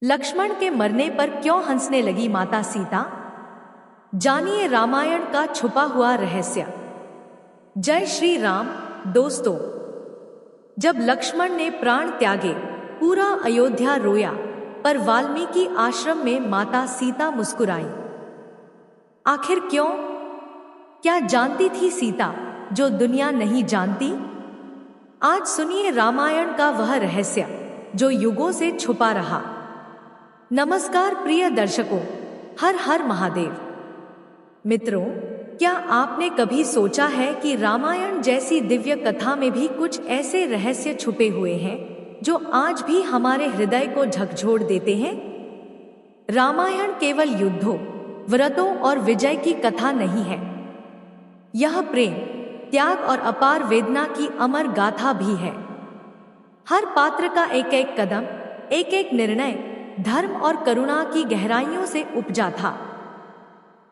लक्ष्मण के मरने पर क्यों हंसने लगी माता सीता? जानिए रामायण का छुपा हुआ रहस्य। जय श्री राम। दोस्तों, जब लक्ष्मण ने प्राण त्यागे, पूरा अयोध्या रोया, पर वाल्मीकि आश्रम में माता सीता मुस्कुराई। आखिर क्यों? क्या जानती थी सीता जो दुनिया नहीं जानती? आज सुनिए रामायण का वह रहस्य जो युगों से छुपा रहा। नमस्कार प्रिय दर्शकों, हर हर महादेव। मित्रों, क्या आपने कभी सोचा है कि रामायण जैसी दिव्य कथा में भी कुछ ऐसे रहस्य छुपे हुए हैं जो आज भी हमारे हृदय को झकझोर देते हैं? रामायण केवल युद्धों, व्रतों और विजय की कथा नहीं है। यह प्रेम, त्याग और अपार वेदना की अमर गाथा भी है। हर पात्र का एक एक कदम, एक एक निर्णय धर्म और करुणा की गहराइयों से उपजा था।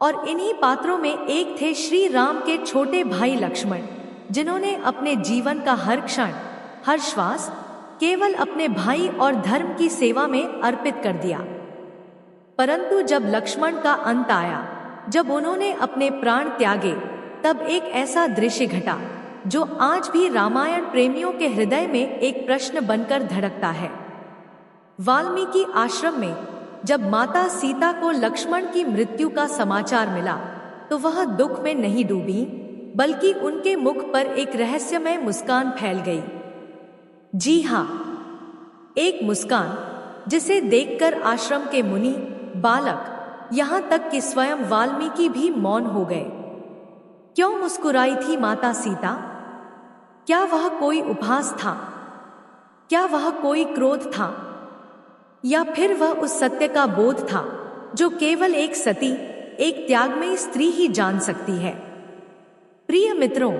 और इन्हीं पात्रों में एक थे श्री राम के छोटे भाई लक्ष्मण, जिन्होंने अपने जीवन का हर क्षण, हर श्वास केवल अपने भाई और धर्म की सेवा में अर्पित कर दिया। परंतु जब लक्ष्मण का अंत आया, जब उन्होंने अपने प्राण त्यागे, तब एक ऐसा दृश्य घटा जो आज भी रामायण प्रेमियों के हृदय में एक प्रश्न बनकर धड़कता है। वाल्मीकि आश्रम में जब माता सीता को लक्ष्मण की मृत्यु का समाचार मिला, तो वह दुख में नहीं डूबी, बल्कि उनके मुख पर एक रहस्यमय मुस्कान फैल गई। जी हाँ, एक मुस्कान जिसे देखकर आश्रम के मुनि, बालक, यहाँ तक कि स्वयं वाल्मीकि भी मौन हो गए। क्यों मुस्कुराई थी माता सीता? क्या वह कोई उपहास था? क्या वह कोई क्रोध था? या फिर वह उस सत्य का बोध था जो केवल एक सती, एक त्यागमयी स्त्री ही जान सकती है? प्रिय मित्रों,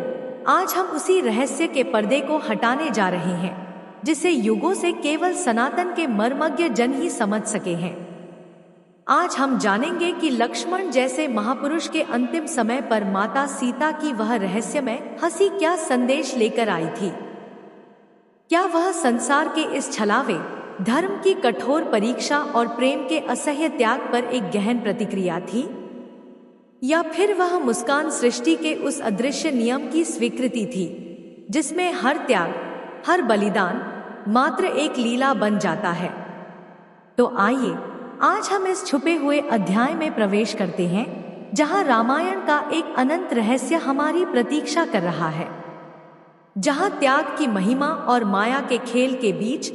आज हम उसी रहस्य के पर्दे को हटाने जा रहे हैं जिसे युगों से केवल सनातन के मर्मज्ञ जन ही समझ सके हैं। आज हम जानेंगे कि लक्ष्मण जैसे महापुरुष के अंतिम समय पर माता सीता की वह रहस्यमय हंसी क्या संदेश लेकर आई थी। क्या वह संसार के इस छलावे, धर्म की कठोर परीक्षा और प्रेम के असह्य त्याग पर एक गहन प्रतिक्रिया थी? या फिर वह मुस्कान सृष्टि के उस अदृश्य नियम की स्वीकृति थी जिसमें हर त्याग, हर बलिदान मात्र एक लीला बन जाता है? तो आइए आज हम इस छुपे हुए अध्याय में प्रवेश करते हैं, जहां रामायण का एक अनंत रहस्य हमारी प्रतीक्षा कर रहा है, जहां त्याग की महिमा और माया के खेल के बीच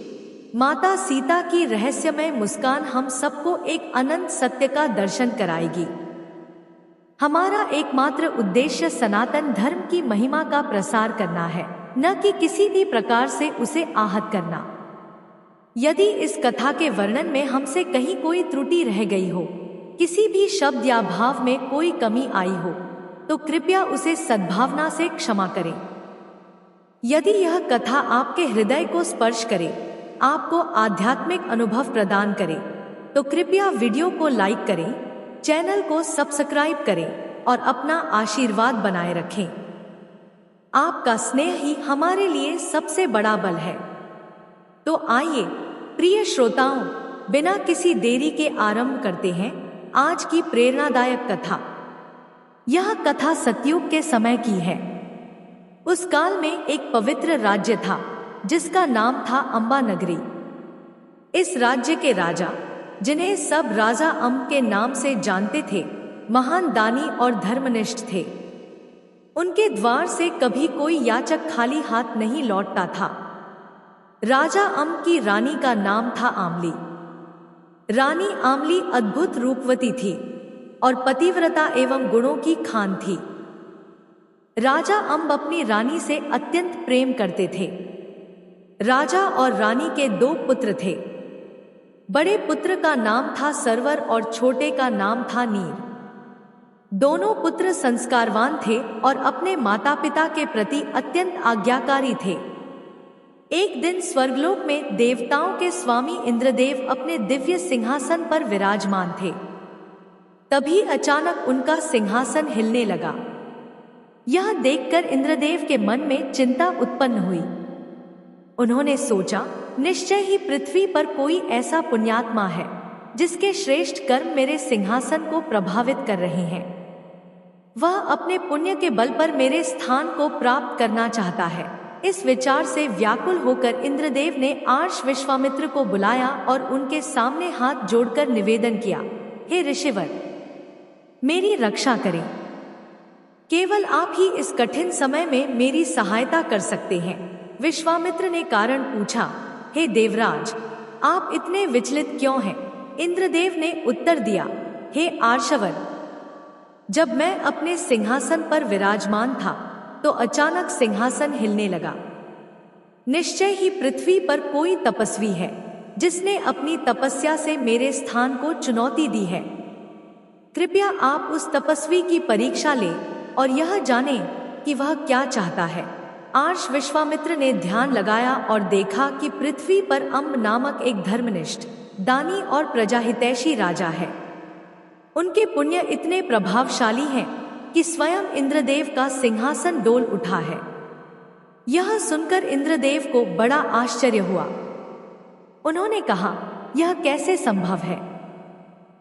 माता सीता की रहस्यमय मुस्कान हम सबको एक अनंत सत्य का दर्शन कराएगी। हमारा एकमात्र उद्देश्य सनातन धर्म की महिमा का प्रसार करना है, न कि किसी भी प्रकार से उसे आहत करना। यदि इस कथा के वर्णन में हमसे कहीं कोई त्रुटि रह गई हो, किसी भी शब्द या भाव में कोई कमी आई हो, तो कृपया उसे सद्भावना से क्षमा करें। यदि यह कथा आपके हृदय को स्पर्श करे, आपको आध्यात्मिक अनुभव प्रदान करे, तो कृपया वीडियो को लाइक करें, चैनल को सब्सक्राइब करें और अपना आशीर्वाद बनाए रखें। आपका स्नेह ही हमारे लिए सबसे बड़ा बल है। तो आइए प्रिय श्रोताओं, बिना किसी देरी के आरंभ करते हैं आज की प्रेरणादायक कथा। यह कथा सतयुग के समय की है। उस काल में एक पवित्र राज्य था जिसका नाम था अंबा नगरी। इस राज्य के राजा, जिन्हें सब राजा अम्ब के नाम से जानते थे, महान दानी और धर्मनिष्ठ थे। उनके द्वार से कभी कोई याचक खाली हाथ नहीं लौटता था। राजा अम्ब की रानी का नाम था आमली। रानी आमली अद्भुत रूपवती थी और पतिव्रता एवं गुणों की खान थी। राजा अम्ब अपनी रानी से अत्यंत प्रेम करते थे। राजा और रानी के 2 पुत्र थे। बड़े पुत्र का नाम था सरवर और छोटे का नाम था नीर। दोनों पुत्र संस्कारवान थे और अपने माता पिता के प्रति अत्यंत आज्ञाकारी थे। एक दिन स्वर्गलोक में देवताओं के स्वामी इंद्रदेव अपने दिव्य सिंहासन पर विराजमान थे। तभी अचानक उनका सिंहासन हिलने लगा। यह देखकर इंद्रदेव के मन में चिंता उत्पन्न हुई। उन्होंने सोचा निश्चय ही पृथ्वी पर कोई ऐसा पुण्यात्मा है जिसके श्रेष्ठ कर्म मेरे सिंहासन को प्रभावित कर रहे हैं। वह अपने पुण्य के बल पर मेरे स्थान को प्राप्त करना चाहता है। इस विचार से व्याकुल होकर इंद्रदेव ने आर्ष विश्वामित्र को बुलाया और उनके सामने हाथ जोड़कर निवेदन किया, हे ऋषिवर, मेरी रक्षा करें। केवल आप ही इस कठिन समय में मेरी सहायता कर सकते हैं। विश्वामित्र ने कारण पूछा, हे देवराज, आप इतने विचलित क्यों हैं? इंद्रदेव ने उत्तर दिया, हे आर्षवर, जब मैं अपने सिंहासन पर विराजमान था तो अचानक सिंहासन हिलने लगा। निश्चय ही पृथ्वी पर कोई तपस्वी है जिसने अपनी तपस्या से मेरे स्थान को चुनौती दी है। कृपया आप उस तपस्वी की परीक्षा लें और यह जानें कि वह क्या चाहता है। आर्ष विश्वामित्र ने ध्यान लगाया और देखा कि पृथ्वी पर अम्ब नामक एक धर्मनिष्ठ, दानी और प्रजाहितैषी राजा है। उनके पुण्य इतने प्रभावशाली हैं कि स्वयं इंद्रदेव का सिंहासन डोल उठा है। यह सुनकर इंद्रदेव को बड़ा आश्चर्य हुआ। उन्होंने कहा, यह कैसे संभव है?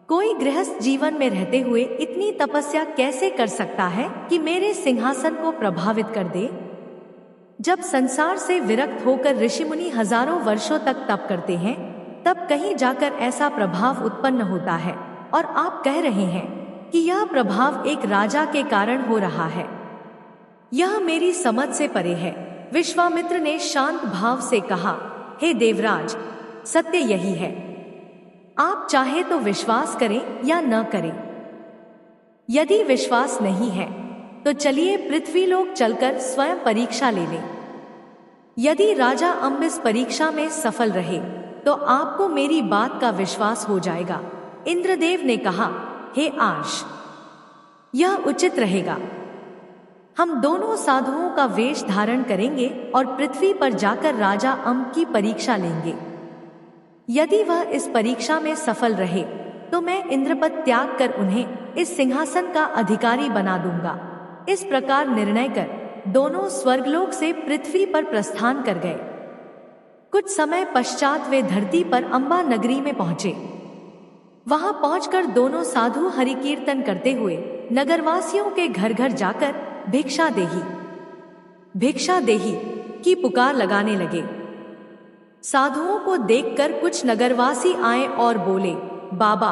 कोई गृहस्थ जीवन में रहते हुए इतनी तपस्या कैसे कर सकता है कि मेरे सिंहासन को प्रभावित कर दे? जब संसार से विरक्त होकर ऋषिमुनि हजारों वर्षों तक तप करते हैं, तब कहीं जाकर ऐसा प्रभाव उत्पन्न होता है, और आप कह रहे हैं कि यह प्रभाव एक राजा के कारण हो रहा है। यह मेरी समझ से परे है। विश्वामित्र ने शांत भाव से कहा, हे देवराज, सत्य यही है। आप चाहे तो विश्वास करें या न करें। यदि विश्वास नहीं है तो चलिए पृथ्वीलोक चलकर स्वयं परीक्षा ले लें। यदि राजा अम्ब इस परीक्षा में सफल रहे तो आपको मेरी बात का विश्वास हो जाएगा। इंद्रदेव ने कहा, हे आर्ष, यह उचित रहेगा। हम दोनों साधुओं का वेश धारण करेंगे और पृथ्वी पर जाकर राजा अम्ब की परीक्षा लेंगे। यदि वह इस परीक्षा में सफल रहे तो मैं इंद्रपद त्याग कर उन्हें इस सिंहासन का अधिकारी बना दूंगा। इस प्रकार निर्णय कर दोनों स्वर्गलोक से पृथ्वी पर प्रस्थान कर गए। कुछ समय पश्चात वे धरती पर अंबा नगरी में पहुंचे। वहां पहुंचकर दोनों साधु हरि कीर्तन करते हुए नगरवासियों के घर घर जाकर भिक्षा देही, भिक्षा देही की पुकार लगाने लगे। साधुओं को देखकर कुछ नगरवासी आए और बोले, बाबा,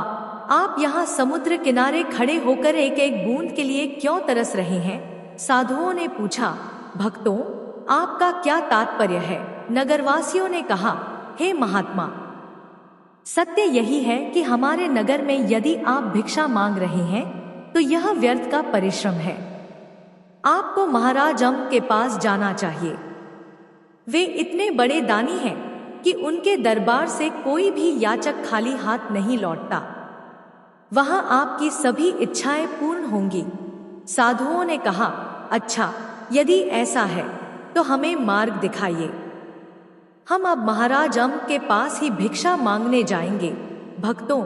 आप यहाँ समुद्र किनारे खड़े होकर एक एक बूंद के लिए क्यों तरस रहे हैं? साधुओं ने पूछा, भक्तों, आपका क्या तात्पर्य है? नगरवासियों ने कहा, हे महात्मा, सत्य यही है कि हमारे नगर में यदि आप भिक्षा मांग रहे हैं तो यह व्यर्थ का परिश्रम है। आपको महाराज अम्ब के पास जाना चाहिए। वे इतने बड़े दानी हैं कि उनके दरबार से कोई भी याचक खाली हाथ नहीं लौटता। वहां आपकी सभी इच्छाएं पूर्ण होंगी। साधुओं ने कहा, अच्छा, यदि ऐसा है तो हमें मार्ग दिखाइए। हम अब महाराज अम्ब के पास ही भिक्षा मांगने जाएंगे। भक्तों,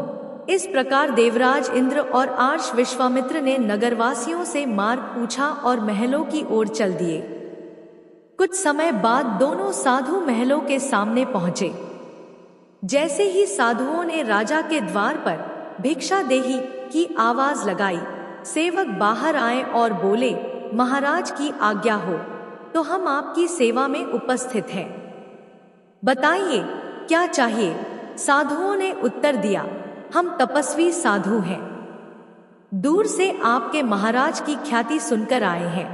इस प्रकार देवराज इंद्र और आर्ष विश्वामित्र ने नगरवासियों से मार्ग पूछा और महलों की ओर चल दिए। कुछ समय बाद दोनों साधु महलों के सामने पहुंचे। जैसे ही साधुओं ने राजा के द्वार पर भिक्षा देही की आवाज लगाई, सेवक बाहर आए और बोले, महाराज की आज्ञा हो तो हम आपकी सेवा में उपस्थित हैं। बताइए क्या चाहिए? साधुओं ने उत्तर दिया, हम तपस्वी साधु हैं। दूर से आपके महाराज की ख्याति सुनकर आए हैं।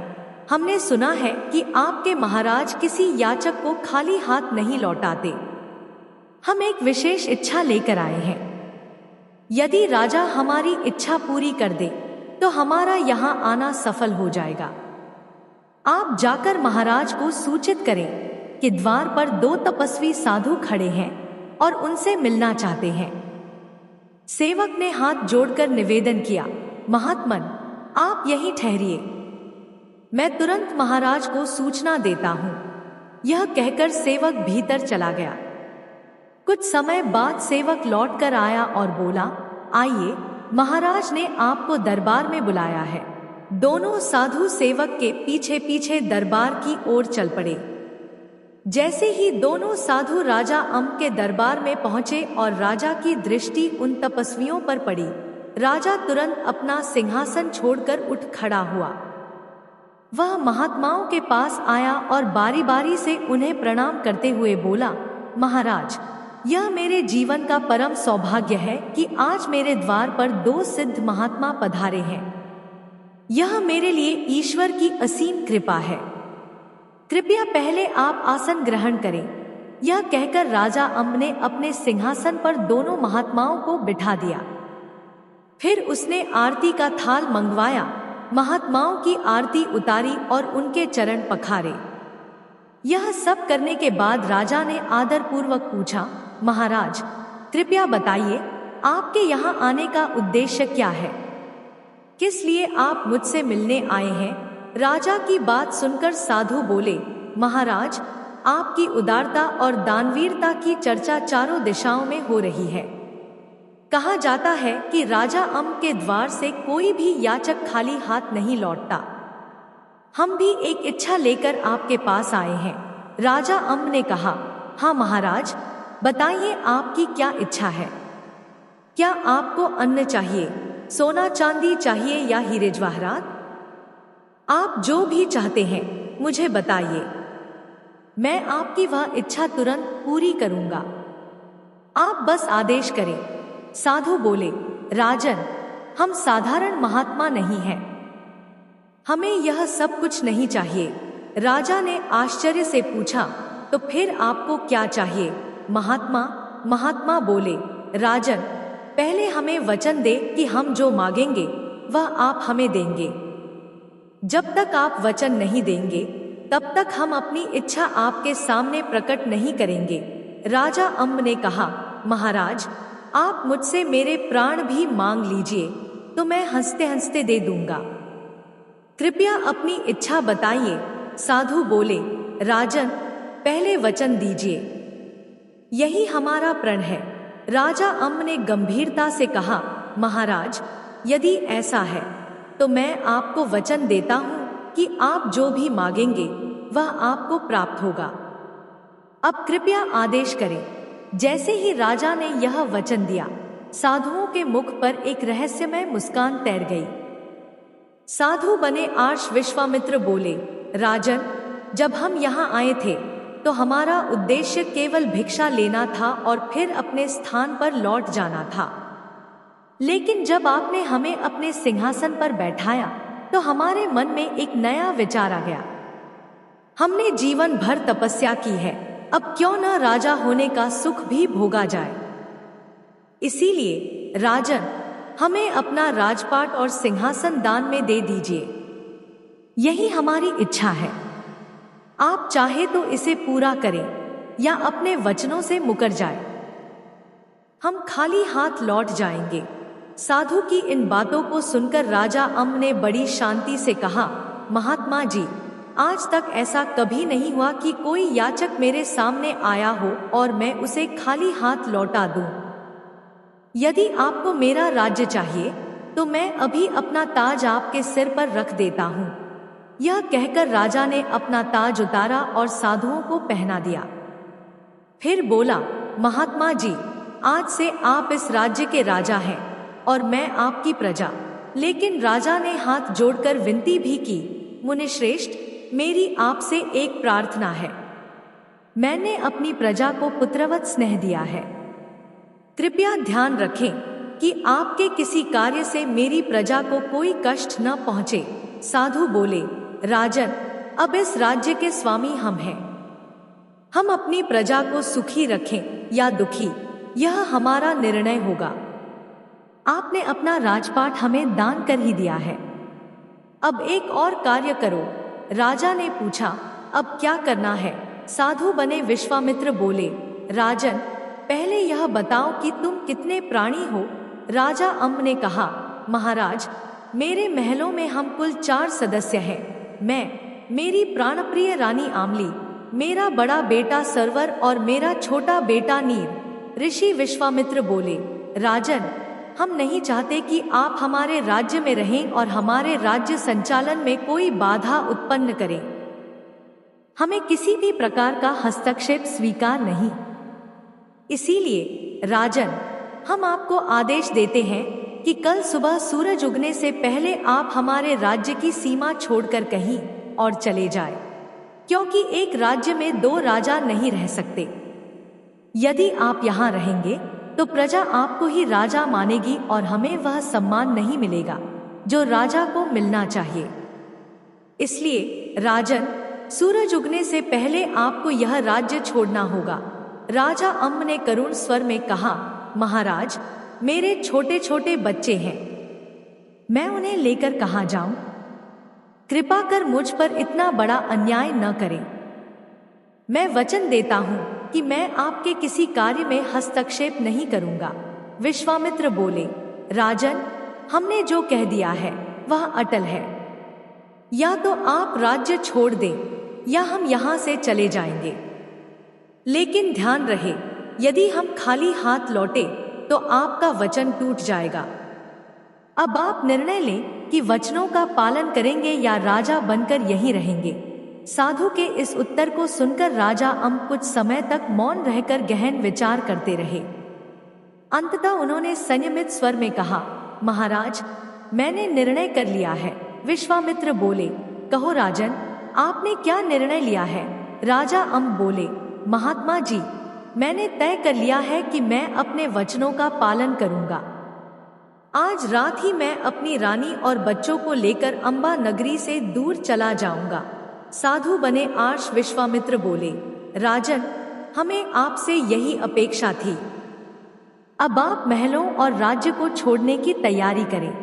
हमने सुना है कि आपके महाराज किसी याचक को खाली हाथ नहीं लौटाते। हम एक विशेष इच्छा लेकर आए हैं। यदि राजा हमारी इच्छा पूरी कर दे तो हमारा यहाँ आना सफल हो जाएगा। आप जाकर महाराज को सूचित करें कि द्वार पर 2 तपस्वी साधु खड़े हैं और उनसे मिलना चाहते हैं। सेवक ने हाथ जोड़कर निवेदन किया, महात्मन, आप यहीं ठहरिए, मैं तुरंत महाराज को सूचना देता हूं। यह कहकर सेवक भीतर चला गया। कुछ समय बाद सेवक लौटकर आया और बोला, आइए, महाराज ने आपको दरबार में बुलाया है। दोनों साधु सेवक के पीछे पीछे दरबार की ओर चल पड़े। जैसे ही दोनों साधु राजा अम्ब के दरबार में पहुंचे और राजा की दृष्टि उन तपस्वियों पर पड़ी, राजा तुरंत अपना सिंहासन छोड़कर उठ खड़ा हुआ। वह महात्माओं के पास आया और बारी बारी से उन्हें प्रणाम करते हुए बोला, महाराज, यह मेरे जीवन का परम सौभाग्य है कि आज मेरे द्वार पर 2 सिद्ध महात्मा पधारे हैं। यह मेरे लिए ईश्वर की असीम कृपा है। कृपया पहले आप आसन ग्रहण करें। यह कहकर राजा अम्ब ने अपने सिंहासन पर दोनों महात्माओं को बिठा दिया। फिर उसने आरती का थाल मंगवाया, महात्माओं की आरती उतारी और उनके चरण पखारे। यह सब करने के बाद राजा ने आदरपूर्वक पूछा, महाराज, कृपया बताइए, आपके यहाँ आने का उद्देश्य क्या है? किस लिए आप मुझसे मिलने आए हैं? राजा की बात सुनकर साधु बोले, महाराज, आपकी उदारता और दानवीरता की चर्चा चारों दिशाओं में हो रही है। कहा जाता है कि राजा अम्ब के द्वार से कोई भी याचक खाली हाथ नहीं लौटता। हम भी एक इच्छा लेकर आपके पास आए हैं। राजा अम्ब ने कहा, हाँ महाराज, बताइए आपकी क्या इच्छा है? क्या आपको अन्न चाहिए, सोना चांदी चाहिए या हीरे जवाहरात? आप जो भी चाहते हैं मुझे बताइए, मैं आपकी वह इच्छा तुरंत पूरी करूंगा। आप बस आदेश करें। साधु बोले, राजन, हम साधारण महात्मा नहीं हैं, हमें यह सब कुछ नहीं चाहिए। राजा ने आश्चर्य से पूछा, तो फिर आपको क्या चाहिए? महात्मा बोले, राजन, पहले हमें वचन दे कि हम जो मांगेंगे वह आप हमें देंगे। जब तक आप वचन नहीं देंगे तब तक हम अपनी इच्छा आपके सामने प्रकट नहीं करेंगे। राजा अम्ब ने कहा, महाराज, आप मुझसे मेरे प्राण भी मांग लीजिए तो मैं हंसते हंसते दे दूंगा। कृपया अपनी इच्छा बताइए। साधु बोले, राजन, पहले वचन दीजिए, यही हमारा प्रण है। राजा अम्ब ने गंभीरता से कहा, महाराज, यदि ऐसा है तो मैं आपको वचन देता हूं कि आप जो भी मांगेंगे वह आपको प्राप्त होगा। अब कृपया आदेश करें। जैसे ही राजा ने यह वचन दिया, साधुओं के मुख पर एक रहस्यमय मुस्कान तैर गई। साधु बने आर्ष विश्वामित्र बोले, राजन, जब हम यहाँ आए थे तो हमारा उद्देश्य केवल भिक्षा लेना था और फिर अपने स्थान पर लौट जाना था। लेकिन जब आपने हमें अपने सिंहासन पर बैठाया तो हमारे मन में एक नया विचार आ गया। हमने जीवन भर तपस्या की है, अब क्यों न राजा होने का सुख भी भोगा जाए। इसीलिए राजन, हमें अपना राजपाट और सिंहासन दान में दे दीजिए। यही हमारी इच्छा है। आप चाहे तो इसे पूरा करें या अपने वचनों से मुकर जाए। हम खाली हाथ लौट जाएंगे। साधु की इन बातों को सुनकर राजा अम्ब ने बड़ी शांति से कहा, महात्मा जी, आज तक ऐसा कभी नहीं हुआ कि कोई याचक मेरे सामने आया हो और मैं उसे खाली हाथ लौटा दूं। यदि आपको मेरा राज्य चाहिए तो मैं अभी अपना ताज आपके सिर पर रख देता हूं। यह कहकर राजा ने अपना ताज उतारा और साधुओं को पहना दिया। फिर बोला, महात्मा जी, आज से आप इस राज्य के राजा हैं और मैं आपकी प्रजा। लेकिन राजा ने हाथ जोड़कर विनती भी की, मुनिश्रेष्ठ, मेरी आपसे एक प्रार्थना है। मैंने अपनी प्रजा को पुत्रवत स्नेह दिया है। कृपया ध्यान रखें कि आपके किसी कार्य से मेरी प्रजा को कोई कष्ट न पहुंचे। साधु बोले, राजन, अब इस राज्य के स्वामी हम हैं। हम अपनी प्रजा को सुखी रखें या दुखी, यह हमारा निर्णय होगा। आपने अपना राजपाट हमें दान कर ही दिया है, अब एक और कार्य करो। राजा ने पूछा, अब क्या करना है? साधु बने विश्वामित्र बोले, राजन, पहले यह बताओ कि तुम कितने प्राणी हो? राजा अम्ब ने कहा, महाराज, मेरे महलों में हम कुल 4 सदस्य हैं। मैं, मेरी प्राणप्रिय रानी आमली, मेरा बड़ा बेटा सरवर और मेरा छोटा बेटा नीर। ऋषि विश्वामित्र बोले, राजन, हम नहीं चाहते कि आप हमारे राज्य में रहें और हमारे राज्य संचालन में कोई बाधा उत्पन्न करें। हमें किसी भी प्रकार का हस्तक्षेप स्वीकार नहीं। इसीलिए राजन, हम आपको आदेश देते हैं कि कल सुबह सूरज उगने से पहले आप हमारे राज्य की सीमा छोड़कर कहीं और चले जाएं, क्योंकि एक राज्य में दो राजा नहीं रह सकते। यदि आप यहाँ रहेंगे तो प्रजा आपको ही राजा मानेगी और हमें वह सम्मान नहीं मिलेगा जो राजा को मिलना चाहिए। इसलिए राजन, सूरज उगने से पहले आपको यह राज्य छोड़ना होगा। राजा अम्ब ने करुण स्वर में कहा, महाराज, मेरे छोटे छोटे बच्चे हैं, मैं उन्हें लेकर कहाँ जाऊं? कृपा कर मुझ पर इतना बड़ा अन्याय न करें। मैं वचन देता हूं कि मैं आपके किसी कार्य में हस्तक्षेप नहीं करूंगा। विश्वामित्र बोले, राजन, हमने जो कह दिया है वह अटल है। या तो आप राज्य छोड़ दें या हम यहाँ से चले जाएंगे। लेकिन ध्यान रहे, यदि हम खाली हाथ लौटे तो आपका वचन टूट जाएगा। अब आप निर्णय लें कि वचनों का पालन करेंगे या राजा बनकर यहीं रहेंगे। साधु के इस उत्तर को सुनकर राजा अम्ब कुछ समय तक मौन रहकर गहन विचार करते रहे। अंततः उन्होंने संयमित स्वर में कहा, महाराज, मैंने निर्णय कर लिया है। विश्वामित्र बोले, कहो राजन, आपने क्या निर्णय लिया है? राजा अम्ब बोले, महात्मा जी, मैंने तय कर लिया है कि मैं अपने वचनों का पालन करूंगा। आज रात ही मैं अपनी रानी और बच्चों को लेकर अंबा नगरी से दूर चला जाऊंगा। साधु बने आर्ष विश्वामित्र बोले, राजन, हमें आपसे यही अपेक्षा थी। अब आप महलों और राज्य को छोड़ने की तैयारी करें।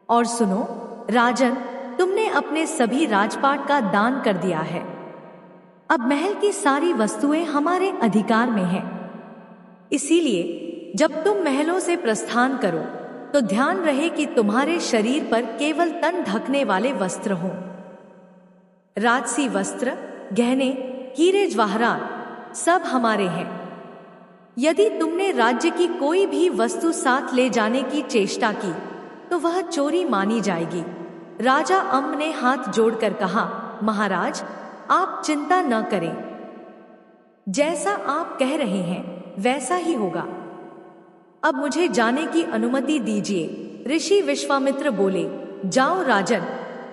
और सुनो राजन, तुमने अपने सभी राजपाट का दान कर दिया है। अब महल की सारी वस्तुएं हमारे अधिकार में हैं। इसीलिए जब तुम महलों से प्रस्थान करो तो ध्यान रहे कि तुम्हारे शरीर पर केवल तन ढकने वाले वस्त्र हों। राजसी वस्त्र, गहने, हीरे जवाहरात सब हमारे हैं। यदि तुमने राज्य की कोई भी वस्तु साथ ले जाने की चेष्टा की तो वह चोरी मानी जाएगी। राजा अम्ब ने हाथ जोड़कर कहा, महाराज, आप चिंता न करें। जैसा आप कह रहे हैं वैसा ही होगा। अब मुझे जाने की अनुमति दीजिए। ऋषि विश्वामित्र बोले, जाओ राजन,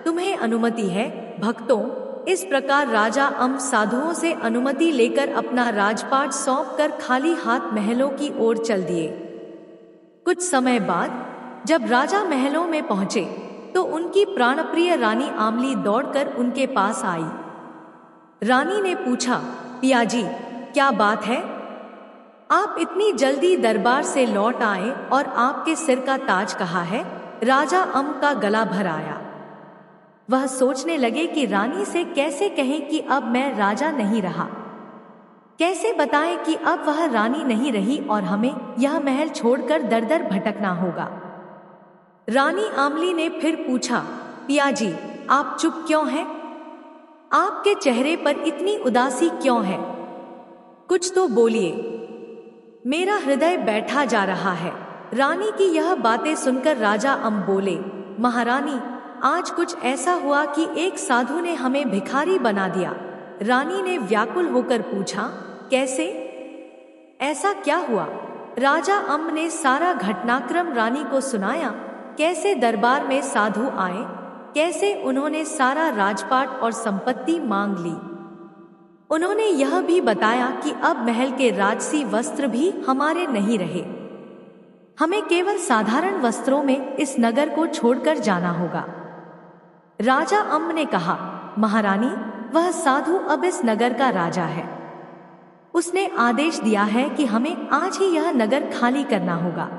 तुम्हें अनुमति है। भक्तों, इस प्रकार राजा अम्ब साधुओं से अनुमति लेकर अपना राजपाट सौंपकर खाली हाथ महलों की ओर चल दिए। कुछ समय बाद जब राजा महलों में पहुंचे तो उनकी प्राणप्रिय रानी आमली दौड़कर उनके पास आई। रानी ने पूछा, पियाजी, क्या बात है? आप इतनी जल्दी दरबार से लौट आए और आपके सिर का ताज कहाँ है? राजा अम्ब का गला भर आया। वह सोचने लगे कि रानी से कैसे कहें कि अब मैं राजा नहीं रहा, कैसे बताएं कि अब वह रानी नहीं रही और हमें यह महल छोड़कर दर दर भटकना होगा। रानी आमली ने फिर पूछा, पियाजी, आप चुप क्यों हैं? आपके चेहरे पर इतनी उदासी क्यों है? कुछ तो बोलिए, मेरा हृदय बैठा जा रहा है। रानी की यह बातें सुनकर राजा अम्ब बोले, महारानी, आज कुछ ऐसा हुआ कि एक साधु ने हमें भिखारी बना दिया। रानी ने व्याकुल होकर पूछा, कैसे? ऐसा क्या हुआ? राजा अम्ब ने सारा घटनाक्रम रानी को सुनाया। कैसे दरबार में साधु आए, कैसे उन्होंने सारा राजपाट और संपत्ति मांग ली। उन्होंने यह भी बताया कि अब महल के राजसी वस्त्र भी हमारे नहीं रहे, हमें केवल साधारण वस्त्रों में इस नगर को छोड़कर जाना होगा। राजा अम्ब ने कहा, महारानी, वह साधु अब इस नगर का राजा है। उसने आदेश दिया है कि हमें आज ही यह नगर खाली करना होगा।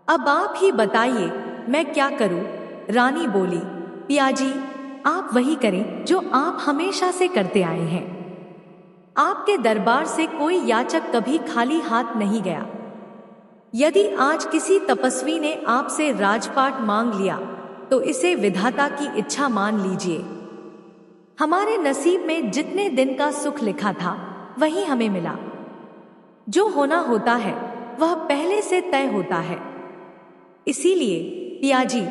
अब आप ही बताइए, मैं क्या करूं? रानी बोली, पियाजी, आप वही करें जो आप हमेशा से करते आए हैं। आपके दरबार से कोई याचक कभी खाली हाथ नहीं गया। यदि आज किसी तपस्वी ने आपसे राजपाट मांग लिया तो इसे विधाता की इच्छा मान लीजिए। हमारे नसीब में जितने दिन का सुख लिखा था वही हमें मिला। जो होना होता है वह पहले से तय होता है। इसीलिए पियाजी,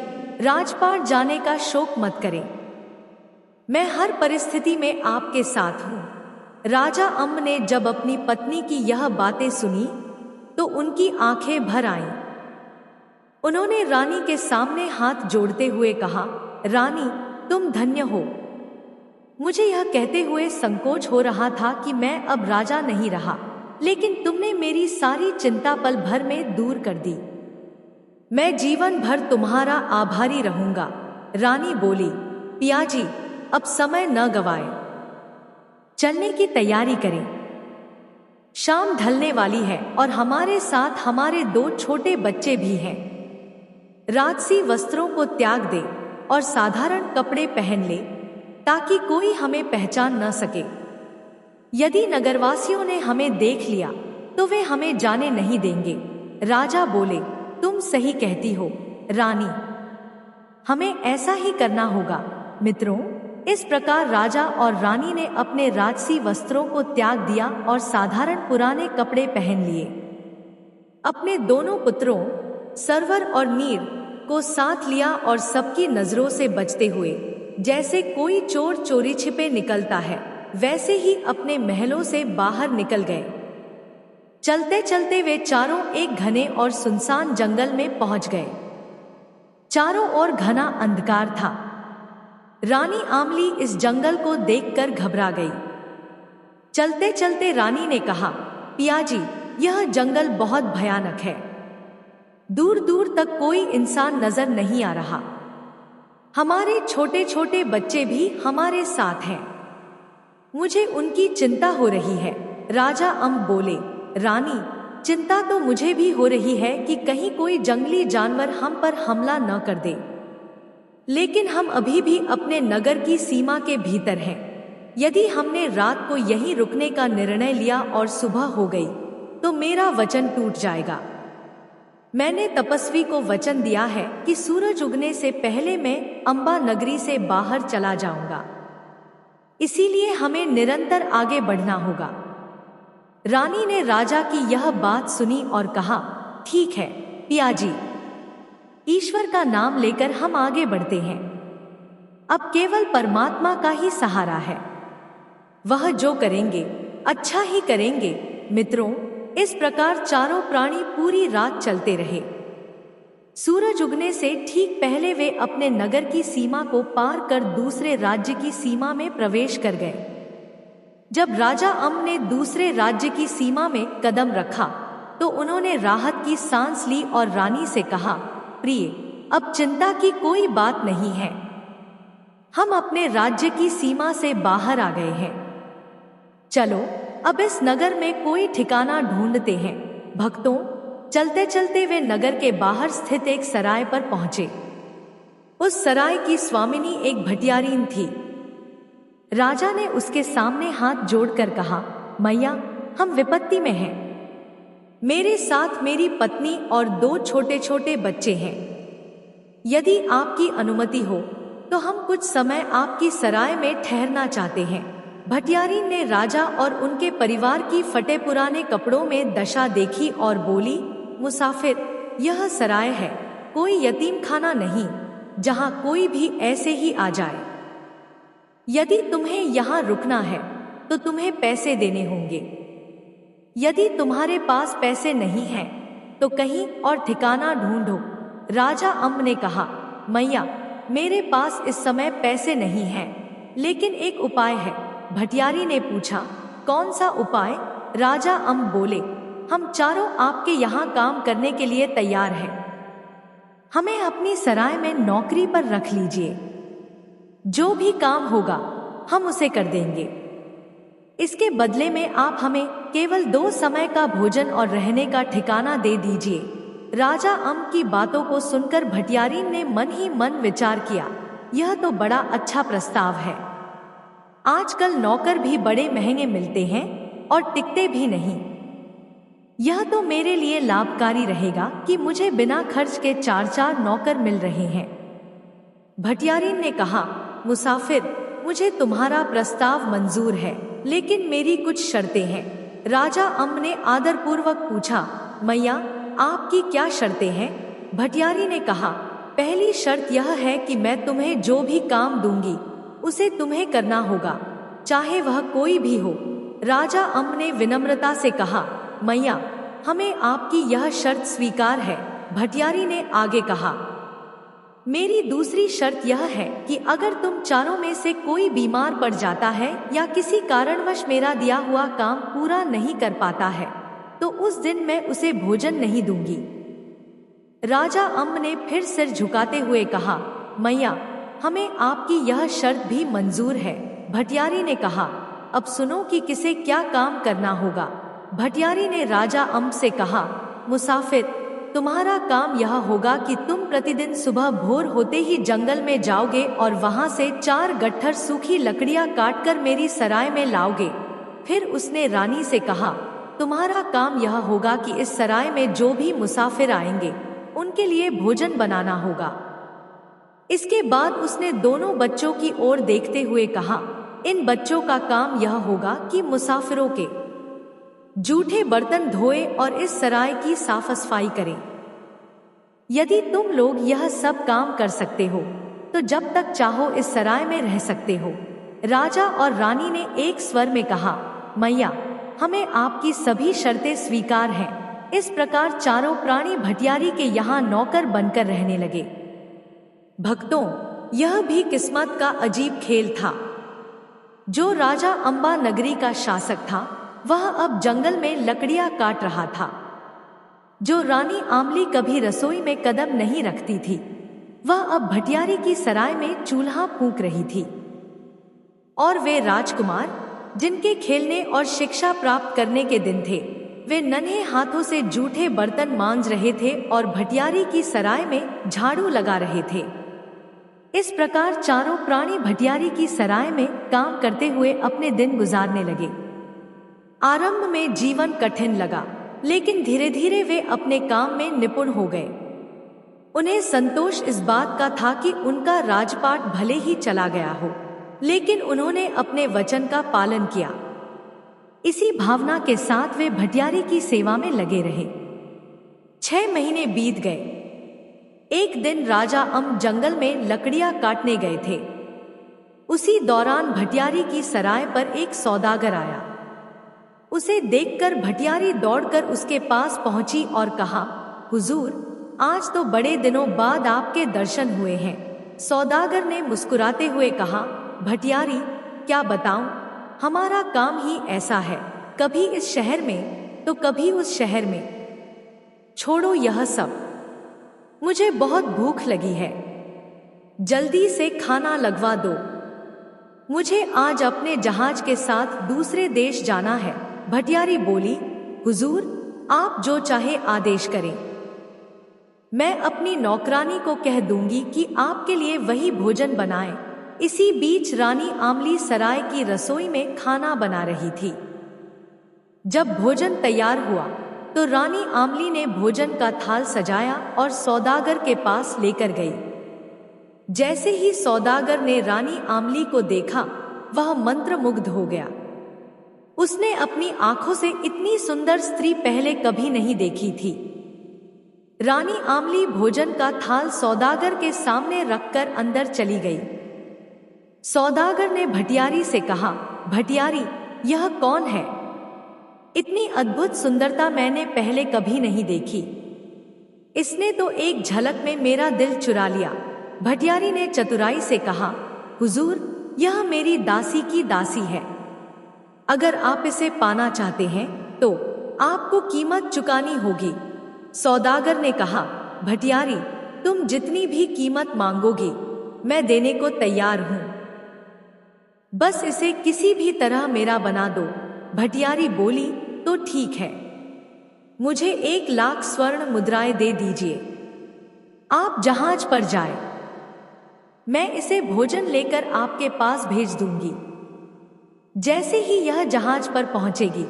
राजपाट जाने का शोक मत करें। मैं हर परिस्थिति में आपके साथ हूँ। राजा अम्ब ने जब अपनी पत्नी की यह बातें सुनी तो उनकी आंखें भर आईं। उन्होंने रानी के सामने हाथ जोड़ते हुए कहा, रानी, तुम धन्य हो। मुझे यह कहते हुए संकोच हो रहा था कि मैं अब राजा नहीं रहा, लेकिन तुमने मेरी सारी चिंता पल भर में दूर कर दी। मैं जीवन भर तुम्हारा आभारी रहूंगा। रानी बोली, पियाजी, अब समय न गवाएं, चलने की तैयारी करें। शाम ढलने वाली है और हमारे साथ हमारे 2 छोटे बच्चे भी हैं। राजसी वस्त्रों को त्याग दे और साधारण कपड़े पहन ले, ताकि कोई हमें पहचान न सके। यदि नगरवासियों ने हमें देख लिया तो वे हमें जाने नहीं देंगे। राजा बोले, तुम सही कहती हो रानी, हमें ऐसा ही करना होगा। मित्रों, इस प्रकार राजा और रानी ने अपने राजसी वस्त्रों को त्याग दिया और साधारण पुराने कपड़े पहन लिए। अपने दोनों पुत्रों सरवर और नीर को साथ लिया और सबकी नजरों से बचते हुए, जैसे कोई चोर चोरी छिपे निकलता है, वैसे ही अपने महलों से बाहर निकल गए। चलते चलते वे चारों एक घने और सुनसान जंगल में पहुंच गए। चारों ओर घना अंधकार था। रानी आमली इस जंगल को देखकर घबरा गई। चलते चलते रानी ने कहा, पियाजी, यह जंगल बहुत भयानक है। दूर दूर तक कोई इंसान नजर नहीं आ रहा। हमारे छोटे छोटे बच्चे भी हमारे साथ हैं। मुझे उनकी चिंता हो रही है। राजा अम्ब बोले, रानी, चिंता तो मुझे भी हो रही है कि कहीं कोई जंगली जानवर हम पर हमला न कर दे, लेकिन हम अभी भी अपने नगर की सीमा के भीतर हैं। यदि हमने रात को यहीं रुकने का निर्णय लिया और सुबह हो गई तो मेरा वचन टूट जाएगा। मैंने तपस्वी को वचन दिया है कि सूरज उगने से पहले मैं अंबा नगरी से बाहर चला जाऊंगा, इसीलिए हमें निरंतर आगे बढ़ना होगा। रानी ने राजा की यह बात सुनी और कहा, ठीक है पियाजी, ईश्वर का नाम लेकर हम आगे बढ़ते हैं। अब केवल परमात्मा का ही सहारा है। वह जो करेंगे अच्छा ही करेंगे। मित्रों, इस प्रकार चारों प्राणी पूरी रात चलते रहे। सूरज उगने से ठीक पहले वे अपने नगर की सीमा को पार कर दूसरे राज्य की सीमा में प्रवेश कर गए। जब राजा अम्ब ने दूसरे राज्य की सीमा में कदम रखा तो उन्होंने राहत की सांस ली और रानी से कहा, प्रिय, अब चिंता की कोई बात नहीं है। हम अपने राज्य की सीमा से बाहर आ गए हैं। चलो अब इस नगर में कोई ठिकाना ढूंढते हैं। भक्तों, चलते चलते वे नगर के बाहर स्थित एक सराय पर पहुंचे। उस सराय की स्वामिनी एक भटियारीन थी। राजा ने उसके सामने हाथ जोड़कर कहा, मैया, हम विपत्ति में हैं। मेरे साथ मेरी पत्नी और 2 छोटे छोटे बच्चे हैं। यदि आपकी अनुमति हो तो हम कुछ समय आपकी सराय में ठहरना चाहते हैं। भटियारीन ने राजा और उनके परिवार की फटे पुराने कपड़ों में दशा देखी और बोली, मुसाफिर, यह सराय है, कोई यतीम खाना नहीं जहां कोई भी ऐसे ही आ जाए। यदि तुम्हें यहाँ रुकना है तो तुम्हें पैसे देने होंगे। यदि तुम्हारे पास पैसे नहीं हैं तो कहीं और ठिकाना ढूंढो। राजा अम्ब ने कहा, मैया, मेरे पास इस समय पैसे नहीं हैं, लेकिन एक उपाय है। भटियारी ने पूछा, कौन सा उपाय? राजा अम्ब बोले, हम चारों आपके यहाँ काम करने के लिए तैयार हैं। हमें अपनी सराय में नौकरी पर रख लीजिए। जो भी काम होगा हम उसे कर देंगे। इसके बदले में आप हमें केवल 2 समय का भोजन और रहने का ठिकाना दे दीजिए। राजा अम्ब की बातों को सुनकर भटियारीन ने मन ही मन विचार किया, यह तो बड़ा अच्छा प्रस्ताव है। आजकल नौकर भी बड़े महंगे मिलते हैं और टिकते भी नहीं। यह तो मेरे लिए लाभकारी रहेगा कि मुझे बिना खर्च के 4-4 नौकर मिल रहे हैं। भटियारीन ने कहा, मुसाफिर, मुझे तुम्हारा प्रस्ताव मंजूर है, लेकिन मेरी कुछ शर्तें हैं। राजा अम्ब ने आदरपूर्वक पूछा, मैया, आपकी क्या शर्तें हैं? भटियारी ने कहा, पहली शर्त यह है कि मैं तुम्हें जो भी काम दूंगी उसे तुम्हें करना होगा, चाहे वह कोई भी हो। राजा अम्ब ने विनम्रता से कहा, मैया, हमें आपकी यह शर्त स्वीकार है। भटियारी ने आगे कहा, मेरी दूसरी शर्त यह है कि अगर तुम चारों में से कोई बीमार पड़ जाता है या किसी कारणवश मेरा दिया हुआ काम पूरा नहीं कर पाता है, तो उस दिन मैं उसे भोजन नहीं दूंगी। राजा अम्ब ने फिर सिर झुकाते हुए कहा, मैया, हमें आपकी यह शर्त भी मंजूर है। भटियारी ने कहा, अब सुनो कि किसे क्या काम करना होगा। भटियारी ने राजा अम्ब से कहा, मुसाफिर, तुम्हारा काम यह होगा कि तुम प्रतिदिन सुबह भोर होते ही जंगल में जाओगे और वहां से 4 गट्ठर सूखी लकड़ियां काटकर मेरी सराय में लाओगे। फिर उसने रानी से कहा, तुम्हारा काम यह होगा कि इस सराय में जो भी मुसाफिर आएंगे उनके लिए भोजन बनाना होगा। इसके बाद उसने दोनों बच्चों की ओर देखते हुए कहा, इन बच्चों का काम यह होगा कि मुसाफिरों के जूठे बर्तन धोए और इस सराय की साफ सफाई करें। यदि तुम लोग यह सब काम कर सकते हो तो जब तक चाहो इस सराय में रह सकते हो। राजा और रानी ने एक स्वर में कहा, मैया, हमें आपकी सभी शर्तें स्वीकार हैं। इस प्रकार चारों प्राणी भटियारी के यहाँ नौकर बनकर रहने लगे। भक्तों, यह भी किस्मत का अजीब खेल था। जो राजा अंबा नगरी का शासक था वह अब जंगल में लकड़ियां काट रहा था। जो रानी आमली कभी रसोई में कदम नहीं रखती थी, वह अब भटियारी की सराय में चूल्हा फूंक रही थी। और वे राजकुमार, जिनके खेलने और शिक्षा प्राप्त करने के दिन थे, वे नन्हे हाथों से जूठे बर्तन मांज रहे थे और भटियारी की सराय में झाड़ू लगा रहे थे। इस प्रकार चारों प्राणी भटियारी की सराय में काम करते हुए अपने दिन गुजारने लगे। आरंभ में जीवन कठिन लगा, लेकिन धीरे धीरे वे अपने काम में निपुण हो गए। उन्हें संतोष इस बात का था कि उनका राजपाट भले ही चला गया हो, लेकिन उन्होंने अपने वचन का पालन किया। इसी भावना के साथ वे भटियारी की सेवा में लगे रहे। 6 महीने बीत गए। एक दिन राजा अम्ब जंगल में लकड़ियां काटने गए थे। उसी दौरान भटियारी की सराय पर एक सौदागर आया। उसे देखकर भटियारी दौड़कर उसके पास पहुंची और कहा, हुजूर, आज तो बड़े दिनों बाद आपके दर्शन हुए हैं। सौदागर ने मुस्कुराते हुए कहा, भटियारी, क्या बताऊं, हमारा काम ही ऐसा है, कभी इस शहर में तो कभी उस शहर में। छोड़ो यह सब, मुझे बहुत भूख लगी है, जल्दी से खाना लगवा दो। मुझे आज अपने जहाज के साथ दूसरे देश जाना है। भटियारी बोली, हुजूर, आप जो चाहे आदेश करें। मैं अपनी नौकरानी को कह दूंगी कि आपके लिए वही भोजन बनाए। इसी बीच रानी आमली सराय की रसोई में खाना बना रही थी। जब भोजन तैयार हुआ तो रानी आमली ने भोजन का थाल सजाया और सौदागर के पास लेकर गई। जैसे ही सौदागर ने रानी आमली को देखा, वह मंत्रमुग्ध हो गया। उसने अपनी आंखों से इतनी सुंदर स्त्री पहले कभी नहीं देखी थी। रानी आमली भोजन का थाल सौदागर के सामने रखकर अंदर चली गई। सौदागर ने भटियारी से कहा, भटियारी, यह कौन है? इतनी अद्भुत सुंदरता मैंने पहले कभी नहीं देखी। इसने तो एक झलक में मेरा दिल चुरा लिया। भटियारी ने चतुराई से कहा, हुजूर, यह मेरी दासी की दासी है। अगर आप इसे पाना चाहते हैं तो आपको कीमत चुकानी होगी। सौदागर ने कहा, भटियारी, तुम जितनी भी कीमत मांगोगी मैं देने को तैयार हूं, बस इसे किसी भी तरह मेरा बना दो। भटियारी बोली, तो ठीक है, मुझे 1 लाख स्वर्ण मुद्राएं दे दीजिए। आप जहाज पर जाए, मैं इसे भोजन लेकर आपके पास भेज दूंगी। जैसे ही यह जहाज पर पहुंचेगी,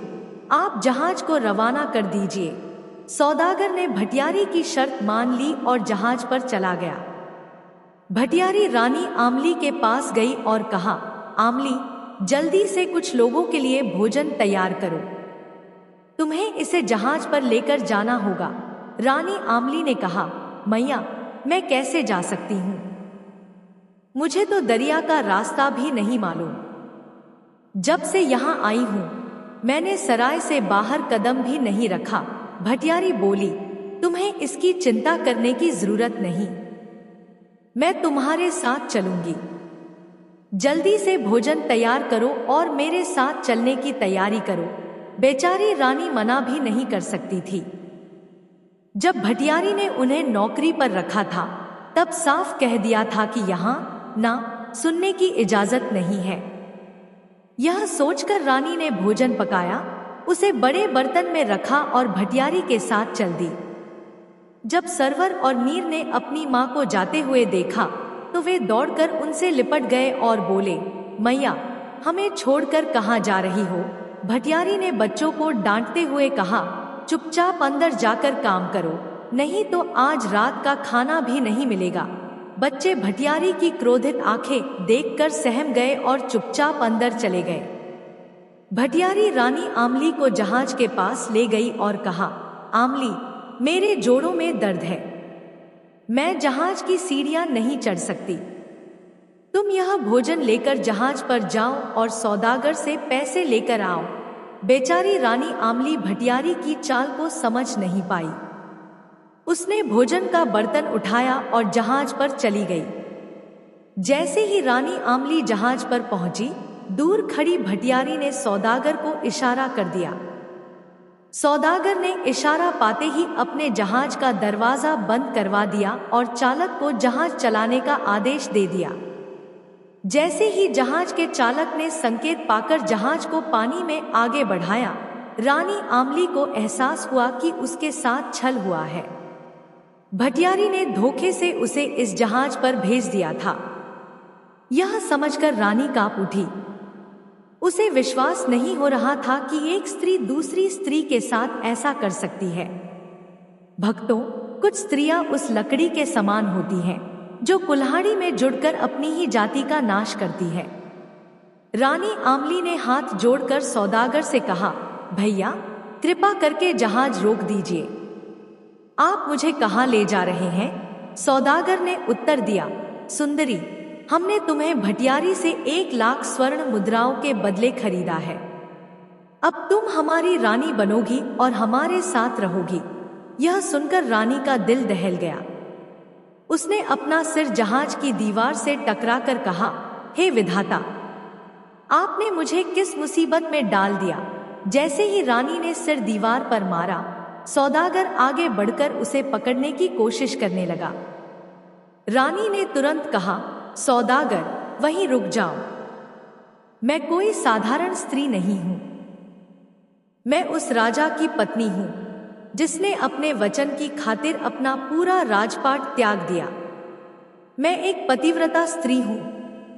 आप जहाज को रवाना कर दीजिए। सौदागर ने भटियारी की शर्त मान ली और जहाज पर चला गया। भटियारी रानी आमली के पास गई और कहा, आमली, जल्दी से कुछ लोगों के लिए भोजन तैयार करो, तुम्हें इसे जहाज पर लेकर जाना होगा। रानी आमली ने कहा, मैया, मैं कैसे जा सकती हूँ? मुझे तो दरिया का रास्ता भी नहीं मालूम। जब से यहाँ आई हूँ मैंने सराय से बाहर कदम भी नहीं रखा। भटियारी बोली, तुम्हें इसकी चिंता करने की जरूरत नहीं, मैं तुम्हारे साथ चलूंगी। जल्दी से भोजन तैयार करो और मेरे साथ चलने की तैयारी करो। बेचारी रानी मना भी नहीं कर सकती थी। जब भटियारी ने उन्हें नौकरी पर रखा था तब साफ कह दिया था कि यहाँ ना सुनने की इजाजत नहीं है। यह सोचकर रानी ने भोजन पकाया, उसे बड़े बर्तन में रखा और भटियारी के साथ चल दी। जब सरवर और मीर ने अपनी माँ को जाते हुए देखा तो वे दौड़कर उनसे लिपट गए और बोले, मैया, हमें छोड़कर कहाँ जा रही हो? भटियारी ने बच्चों को डांटते हुए कहा, चुपचाप अंदर जाकर काम करो, नहीं तो आज रात का खाना भी नहीं मिलेगा। बच्चे भटियारी की क्रोधित आंखें देखकर सहम गए और चुपचाप अंदर चले गए। भटियारी रानी आमली को जहाज के पास ले गई और कहा, आमली, मेरे जोड़ों में दर्द है, मैं जहाज की सीढ़ियां नहीं चढ़ सकती। तुम यह भोजन लेकर जहाज पर जाओ और सौदागर से पैसे लेकर आओ। बेचारी रानी आमली भटियारी की चाल को समझ नहीं पाई। उसने भोजन का बर्तन उठाया और जहाज पर चली गई। जैसे ही रानी आमली जहाज पर पहुंची, दूर खड़ी भटियारी ने सौदागर को इशारा कर दिया। सौदागर ने इशारा पाते ही अपने जहाज का दरवाजा बंद करवा दिया और चालक को जहाज चलाने का आदेश दे दिया। जैसे ही जहाज के चालक ने संकेत पाकर जहाज को पानी में आगे बढ़ाया, रानी आमली को एहसास हुआ कि उसके साथ छल हुआ है। भटियारी ने धोखे से उसे इस जहाज पर भेज दिया था। यह समझकर रानी कांप उठी। उसे विश्वास नहीं हो रहा था कि एक स्त्री दूसरी स्त्री के साथ ऐसा कर सकती है। भक्तों, कुछ स्त्रियां उस लकड़ी के समान होती हैं जो कुल्हाड़ी में जुड़कर अपनी ही जाति का नाश करती है। रानी आमली ने हाथ जोड़कर सौदागर से कहा, भैया, कृपा करके जहाज रोक दीजिए। आप मुझे कहाँ ले जा रहे हैं? सौदागर ने उत्तर दिया, सुंदरी, हमने तुम्हें भटियारी से 1,00,000 स्वर्ण मुद्राओं के बदले खरीदा है। अब तुम हमारी रानी बनोगी और हमारे साथ रहोगी। यह सुनकर रानी का दिल दहल गया। उसने अपना सिर जहाज की दीवार से टकराकर कहा, हे विधाता, आपने मुझे किस मुसीबत में डाल दिया? जैसे ही रानी ने सिर दीवार पर मारा, सौदागर आगे बढ़कर उसे पकड़ने की कोशिश करने लगा। रानी ने तुरंत कहा, सौदागर, वहीं रुक जाओ। मैं कोई साधारण स्त्री नहीं हूं। मैं उस राजा की पत्नी हूं जिसने अपने वचन की खातिर अपना पूरा राजपाट त्याग दिया। मैं एक पतिव्रता स्त्री हूं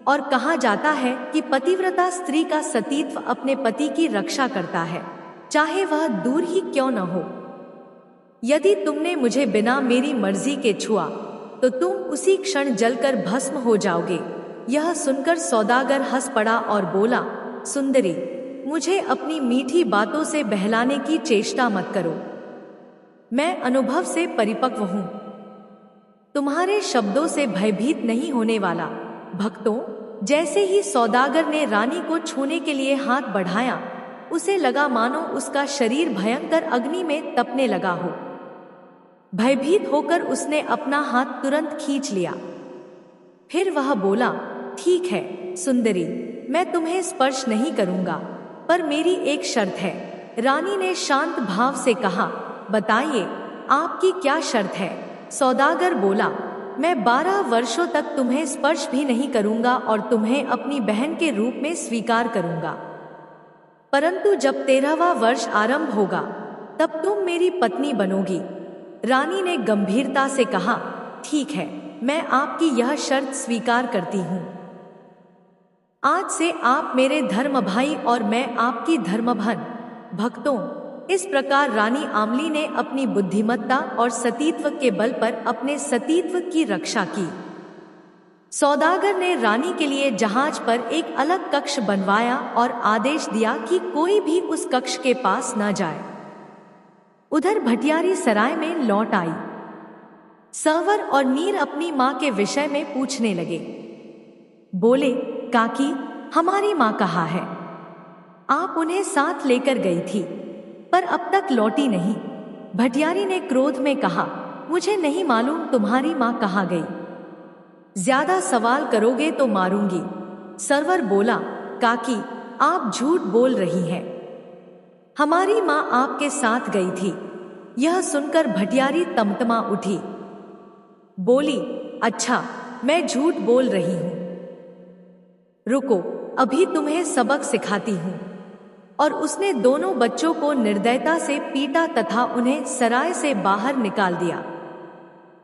और कहा जाता है कि पतिव्रता स्त्री का सतीत्व अपने पति की रक्षा करता है, चाहे वह दूर ही क्यों न हो। यदि तुमने मुझे बिना मेरी मर्जी के छुआ तो तुम उसी क्षण जलकर भस्म हो जाओगे। यह सुनकर सौदागर हंस पड़ा और बोला, सुंदरी, मुझे अपनी मीठी बातों से बहलाने की चेष्टा मत करो। मैं अनुभव से परिपक्व हूं, तुम्हारे शब्दों से भयभीत नहीं होने वाला। भक्तों, जैसे ही सौदागर ने रानी को छूने के लिए हाथ बढ़ाया, उसे लगा मानो उसका शरीर भयंकर अग्नि में तपने लगा हो। भयभीत होकर उसने अपना हाथ तुरंत खींच लिया। फिर वह बोला, ठीक है सुंदरी, मैं तुम्हें स्पर्श नहीं करूंगा, पर मेरी एक शर्त है। रानी ने शांत भाव से कहा, बताइए, आपकी क्या शर्त है? सौदागर बोला, मैं 12 वर्षों तक तुम्हें स्पर्श भी नहीं करूंगा और तुम्हें अपनी बहन के रूप में स्वीकार करूंगा, परंतु जब 13वां वर्ष आरंभ होगा तब तुम मेरी पत्नी बनोगी। रानी ने गंभीरता से कहा, ठीक है, मैं आपकी यह शर्त स्वीकार करती हूँ। आज से आप मेरे धर्म भाई और मैं आपकी धर्मभन। भक्तों, इस प्रकार रानी आमली ने अपनी बुद्धिमत्ता और सतीत्व के बल पर अपने सतीत्व की रक्षा की। सौदागर ने रानी के लिए जहाज पर एक अलग कक्ष बनवाया और आदेश दिया कि कोई भी उस कक्ष के पास न जाए। उधर भटियारी सराय में लौट आई। सरवर और मीर अपनी माँ के विषय में पूछने लगे। बोले, काकी, हमारी माँ कहाँ है? आप उन्हें साथ लेकर गई थी, पर अब तक लौटी नहीं। भटियारी ने क्रोध में कहा, मुझे नहीं मालूम तुम्हारी माँ कहाँ गई। ज्यादा सवाल करोगे तो मारूंगी। सरवर बोला, काकी, आप झूठ बोल रही हैं। हमारी माँ आपके साथ गई थी। यह सुनकर भटियारी तमतमा उठी। बोली, अच्छा, मैं झूठ बोल रही हूं। रुको, अभी तुम्हें सबक सिखाती हूं। और उसने दोनों बच्चों को निर्दयता से पीटा तथा उन्हें सराय से बाहर निकाल दिया।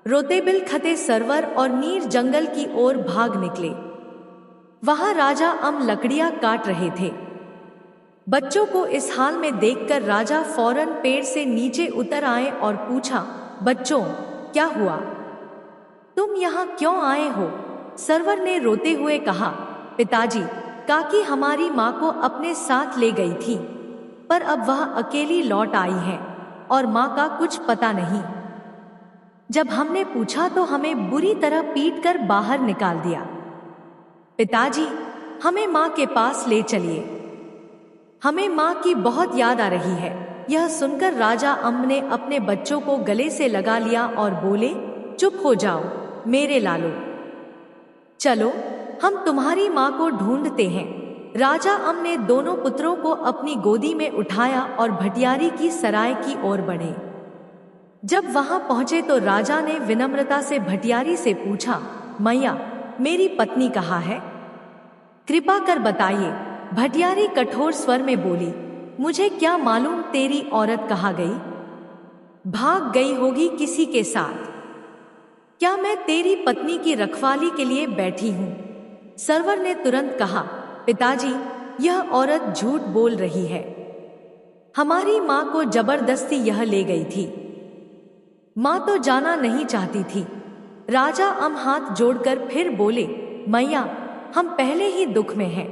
रोते बिलखते सरवर और नीर जंगल की ओर भाग निकले। वहां राजा लकड़ियां काट रहे थे। बच्चों को इस हाल में देखकर राजा फौरन पेड़ से नीचे उतर आए और पूछा, बच्चों, क्या हुआ? तुम यहाँ क्यों आए हो? सरवर ने रोते हुए कहा, पिताजी, काकी हमारी माँ को अपने साथ ले गई थी, पर अब वह अकेली लौट आई है और माँ का कुछ पता नहीं। जब हमने पूछा तो हमें बुरी तरह पीटकर बाहर निकाल दिया। पिताजी, हमें माँ के पास ले चलिए। हमें माँ की बहुत याद आ रही है। यह सुनकर राजा ने अपने बच्चों को गले से लगा लिया और बोले, चुप हो जाओ मेरे लालो, चलो हम तुम्हारी माँ को ढूंढते हैं। राजा ने दोनों पुत्रों को अपनी गोदी में उठाया और भटियारी की सराय की ओर बढ़े। जब वहां पहुंचे तो राजा ने विनम्रता से भटियारी से पूछा, मैया, मेरी पत्नी कहाँ है? कृपा कर बताइए। भटियारी कठोर स्वर में बोली, मुझे क्या मालूम तेरी औरत कहाँ गई? भाग गई होगी किसी के साथ। क्या मैं तेरी पत्नी की रखवाली के लिए बैठी हूं? सरवर ने तुरंत कहा, पिताजी, यह औरत झूठ बोल रही है। हमारी माँ को जबरदस्ती यह ले गई थी। माँ तो जाना नहीं चाहती थी। राजा हाथ जोड़कर फिर बोले, मैया, हम पहले ही दुख में हैं।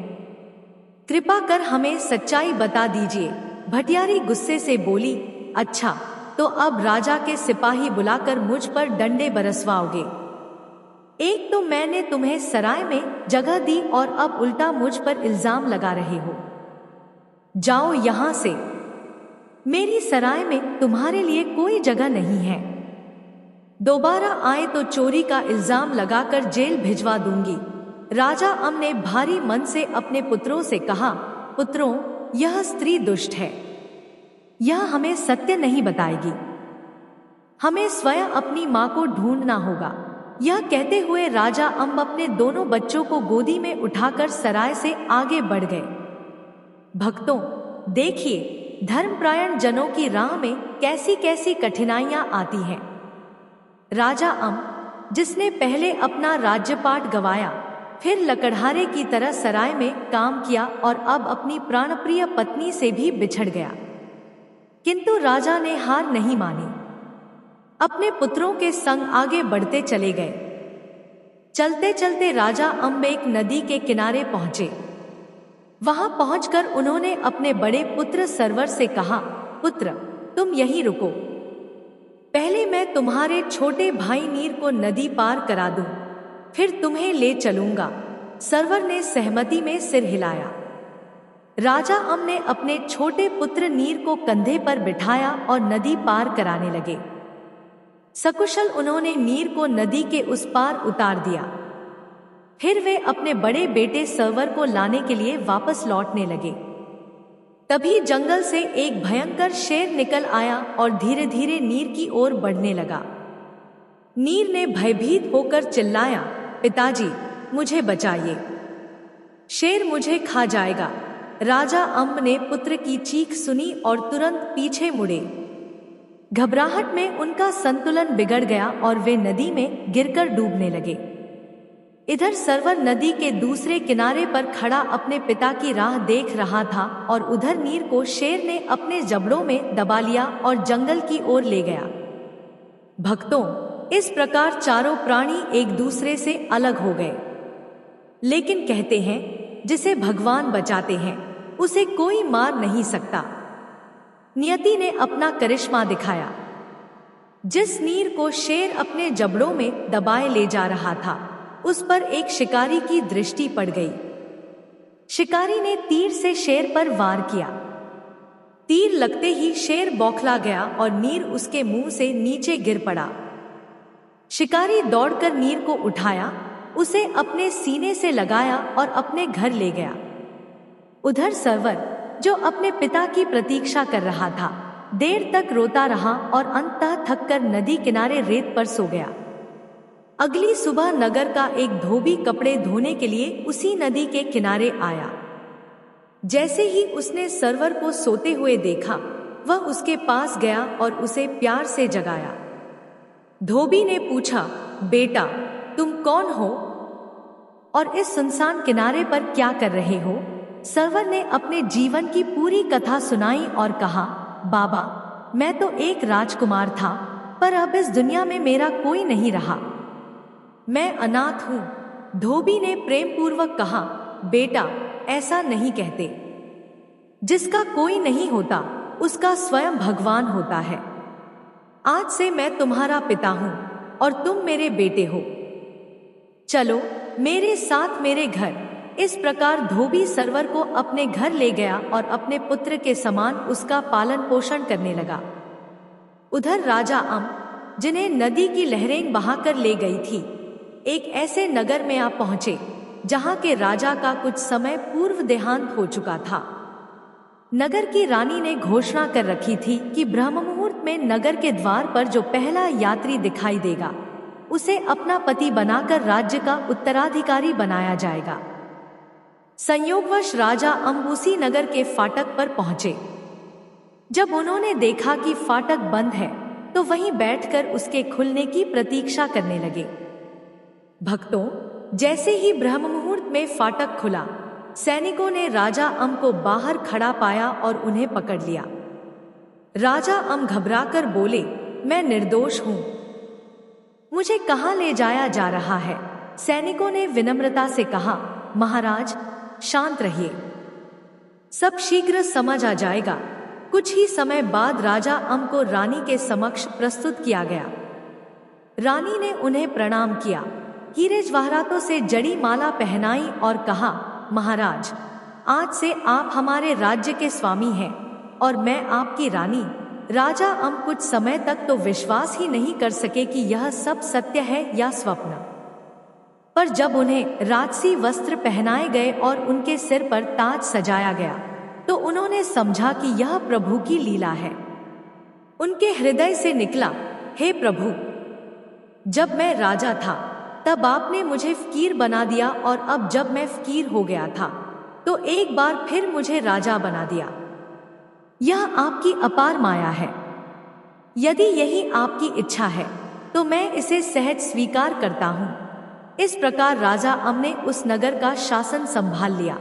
कृपा कर हमें सच्चाई बता दीजिए। भटियारी गुस्से से बोली, अच्छा, तो अब राजा के सिपाही बुलाकर मुझ पर डंडे बरसवाओगे? एक तो मैंने तुम्हें सराय में जगह दी और अब उल्टा मुझ पर इल्जाम लगा रहे हो। जाओ यहां से। मेरी सराय में तुम्हारे लिए कोई जगह नहीं है। दोबारा आए तो चोरी का इल्जाम लगाकर जेल भिजवा दूंगी। राजा ने भारी मन से अपने पुत्रों से कहा, पुत्रों, यह स्त्री दुष्ट है। यह हमें सत्य नहीं बताएगी। हमें स्वयं अपनी माँ को ढूंढना होगा। यह कहते हुए राजा अपने दोनों बच्चों को गोदी में उठाकर सराय से आगे बढ़ गए। भक्तों, देखिए धर्मप्रायण जनों की राह में कैसी कैसी कठिनाइयां आती हैं। राजा जिसने पहले अपना राज्यपाट गवाया, फिर लकड़हारे की तरह सराय में काम किया और अब अपनी प्राणप्रिय पत्नी से भी बिछड़ गया, किंतु राजा ने हार नहीं मानी। अपने पुत्रों के संग आगे बढ़ते चले गए। चलते चलते राजा एक नदी के किनारे पहुंचे। वहां पहुंचकर उन्होंने अपने बड़े पुत्र सरवर से कहा, पुत्र, तुम यहीं रुको। पहले मैं तुम्हारे छोटे भाई नीर को नदी पार करा दूं, फिर तुम्हें ले चलूंगा। सरवर ने सहमति में सिर हिलाया। राजा ने अपने छोटे पुत्र नीर को कंधे पर बिठाया और नदी पार कराने लगे। सकुशल उन्होंने नीर को नदी के उस पार उतार दिया। फिर वे अपने बड़े बेटे सरवर को लाने के लिए वापस लौटने लगे। तभी जंगल से एक भयंकर शेर निकल आया और धीरे धीरे नीर की ओर बढ़ने लगा। नीर ने भयभीत होकर चिल्लाया, पिताजी, मुझे बचाइए, शेर मुझे खा जाएगा। राजा ने पुत्र की चीख सुनी और तुरंत पीछे मुड़े। घबराहट में उनका संतुलन बिगड़ गया और वे नदी में गिरकर डूबने लगे। इधर सरवर नदी के दूसरे किनारे पर खड़ा अपने पिता की राह देख रहा था और उधर नीर को शेर ने अपने जबड़ों में दबा लिया और जंगल की ओर ले गया। भक्तों, इस प्रकार चारों प्राणी एक दूसरे से अलग हो गए। लेकिन कहते हैं, जिसे भगवान बचाते हैं उसे कोई मार नहीं सकता। नियति ने अपना करिश्मा दिखाया। जिस नीर को शेर अपने जबड़ों में दबाए ले जा रहा था, उस पर एक शिकारी की दृष्टि पड़ गई। शिकारी ने तीर से शेर पर वार किया। तीर लगते ही शेर बौखला गया और नीर उसके मुंह से नीचे गिर पड़ा। शिकारी दौड़कर नीर को उठाया, उसे अपने सीने से लगाया और अपने घर ले गया। उधर सरवर, जो अपने पिता की प्रतीक्षा कर रहा था, देर तक रोता रहा और अंततः थककर नदी किनारे रेत पर सो गया। अगली सुबह नगर का एक धोबी कपड़े धोने के लिए उसी नदी के किनारे आया। जैसे ही उसने सरवर को सोते हुए देखा, वह उसके पास गया और उसे प्यार से जगाया। धोबी ने पूछा, बेटा, तुम कौन हो और इस सुनसान किनारे पर क्या कर रहे हो? सरवर ने अपने जीवन की पूरी कथा सुनाई और कहा, बाबा, मैं तो एक राजकुमार था, पर अब इस दुनिया में मेरा कोई नहीं रहा। मैं अनाथ हूं। धोबी ने प्रेम पूर्वक कहा, बेटा, ऐसा नहीं कहते। जिसका कोई नहीं होता, उसका स्वयं भगवान होता है। आज से मैं तुम्हारा पिता हूं और तुम मेरे बेटे हो। चलो मेरे साथ मेरे घर। इस प्रकार धोबी सरवर को अपने घर ले गया और अपने पुत्र के समान उसका पालन पोषण करने लगा। उधर राजा अम्ब, जिन्हें नदी की लहरें बहाकर ले गई थी, एक ऐसे नगर में आ पहुंचे जहां के राजा का कुछ समय पूर्व देहांत हो चुका था। नगर की रानी ने घोषणा कर रखी थी कि ब्रह्म मुहूर्त में नगर के द्वार पर जो पहला यात्री दिखाई देगा, उसे अपना पति बनाकर राज्य का उत्तराधिकारी बनाया जाएगा। संयोगवश राजा अम्ब उसी नगर के फाटक पर पहुंचे। जब उन्होंने देखा कि फाटक बंद है, तो वहीं बैठकर उसके खुलने की प्रतीक्षा करने लगे। भक्तों, जैसे ही ब्रह्म मुहूर्त में फाटक खुला, सैनिकों ने राजा अम्ब को बाहर खड़ा पाया और उन्हें पकड़ लिया। राजा अम्ब घबराकर बोले, मैं निर्दोष हूं, मुझे कहां ले जाया जा रहा है? सैनिकों ने विनम्रता से कहा, महाराज, शांत रहिए, सब शीघ्र समझ आ जाएगा। कुछ ही समय बाद राजा अम्ब को रानी के समक्ष प्रस्तुत किया गया। रानी ने उन्हें प्रणाम किया, हीरे जवाहरातों से जड़ी माला पहनाई और कहा, महाराज, आज से आप हमारे राज्य के स्वामी हैं और मैं आपकी रानी। राजा अम्ब कुछ समय तक तो विश्वास ही नहीं कर सके कि यह सब सत्य है या स्वप्न। पर जब उन्हें राजसी वस्त्र पहनाए गए और उनके सिर पर ताज सजाया गया, तो उन्होंने समझा कि यह प्रभु की लीला है। उनके हृदय से निकला, हे प्रभु, जब मैं राजा था तब आपने मुझे फकीर बना दिया और अब जब मैं फकीर हो गया था तो एक बार फिर मुझे राजा बना दिया। यह आपकी अपार माया है। यदि यही आपकी इच्छा है तो मैं इसे सहज स्वीकार करता हूँ। इस प्रकार राजा अम्ब ने उस नगर का शासन संभाल लिया।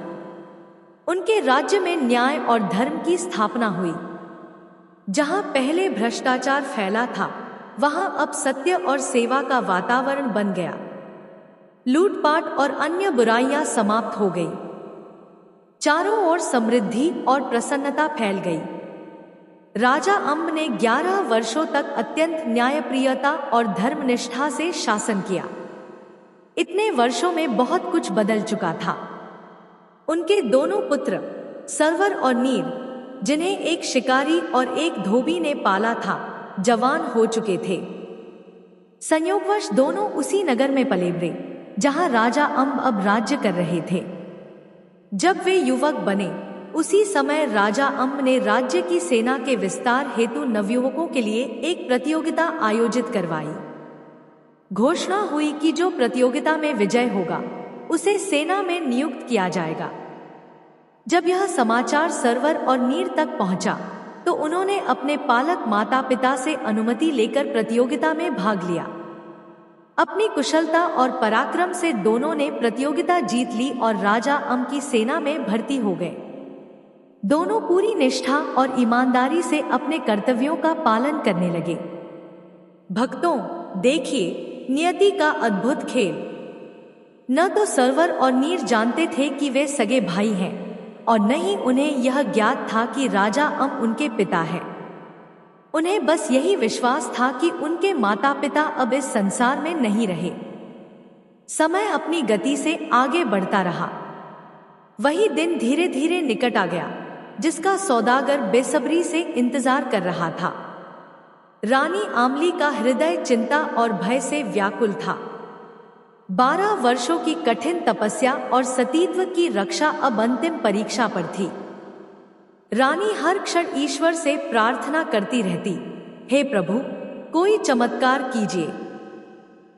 उनके राज्य में न्याय और धर्म की स्थापना हुई। जहाँ पहले भ्रष्टाचार फैला था, वहाँ अब सत्य और सेवा का वातावरण बन गया। लूटपाट और अन्य बुराइयां समाप्त हो गई। चारों ओर समृद्धि और प्रसन्नता फैल गई। राजा अम्ब ने 11 वर्षों तक अत्यंत न्यायप्रियता और धर्मनिष्ठा से शासन किया। इतने वर्षों में बहुत कुछ बदल चुका था। उनके दोनों पुत्र सरवर और नीर, जिन्हें एक शिकारी और एक धोबी ने पाला था, जवान हो चुके थे। संयोगवश दोनों उसी नगर में पले बड़े जहां राजा अम्ब अब राज्य कर रहे थे। जब वे युवक बने, उसी समय राजा अम्ब ने राज्य की सेना के विस्तार हेतु नवयुवकों के लिए एक प्रतियोगिता आयोजित करवाई। घोषणा हुई कि जो प्रतियोगिता में विजय होगा, उसे सेना में नियुक्त किया जाएगा। जब यह समाचार सरवर और नीर तक पहुंचा, तो उन्होंने अपने पालक माता पिता से अनुमति लेकर प्रतियोगिता में भाग लिया। अपनी कुशलता और पराक्रम से दोनों ने प्रतियोगिता जीत ली और राजा अम्ब की सेना में भर्ती हो गए। दोनों पूरी निष्ठा और ईमानदारी से अपने कर्तव्यों का पालन करने लगे। भक्तों, देखिए नियति का अद्भुत खेल। न तो सरवर और नीर जानते थे कि वे सगे भाई हैं, और न ही उन्हें यह ज्ञात था कि राजा अम्ब उनके पिता है। उन्हें बस यही विश्वास था कि उनके माता पिता अब इस संसार में नहीं रहे। समय अपनी गति से आगे बढ़ता रहा। वही दिन धीरे धीरे निकट आ गया जिसका सौदागर बेसब्री से इंतजार कर रहा था। रानी आमली का हृदय चिंता और भय से व्याकुल था। 12 वर्षों की कठिन तपस्या और सतीत्व की रक्षा अब अंतिम परीक्षा पर थी। रानी हर क्षण ईश्वर से प्रार्थना करती रहती, हे प्रभु, कोई चमत्कार कीजिए,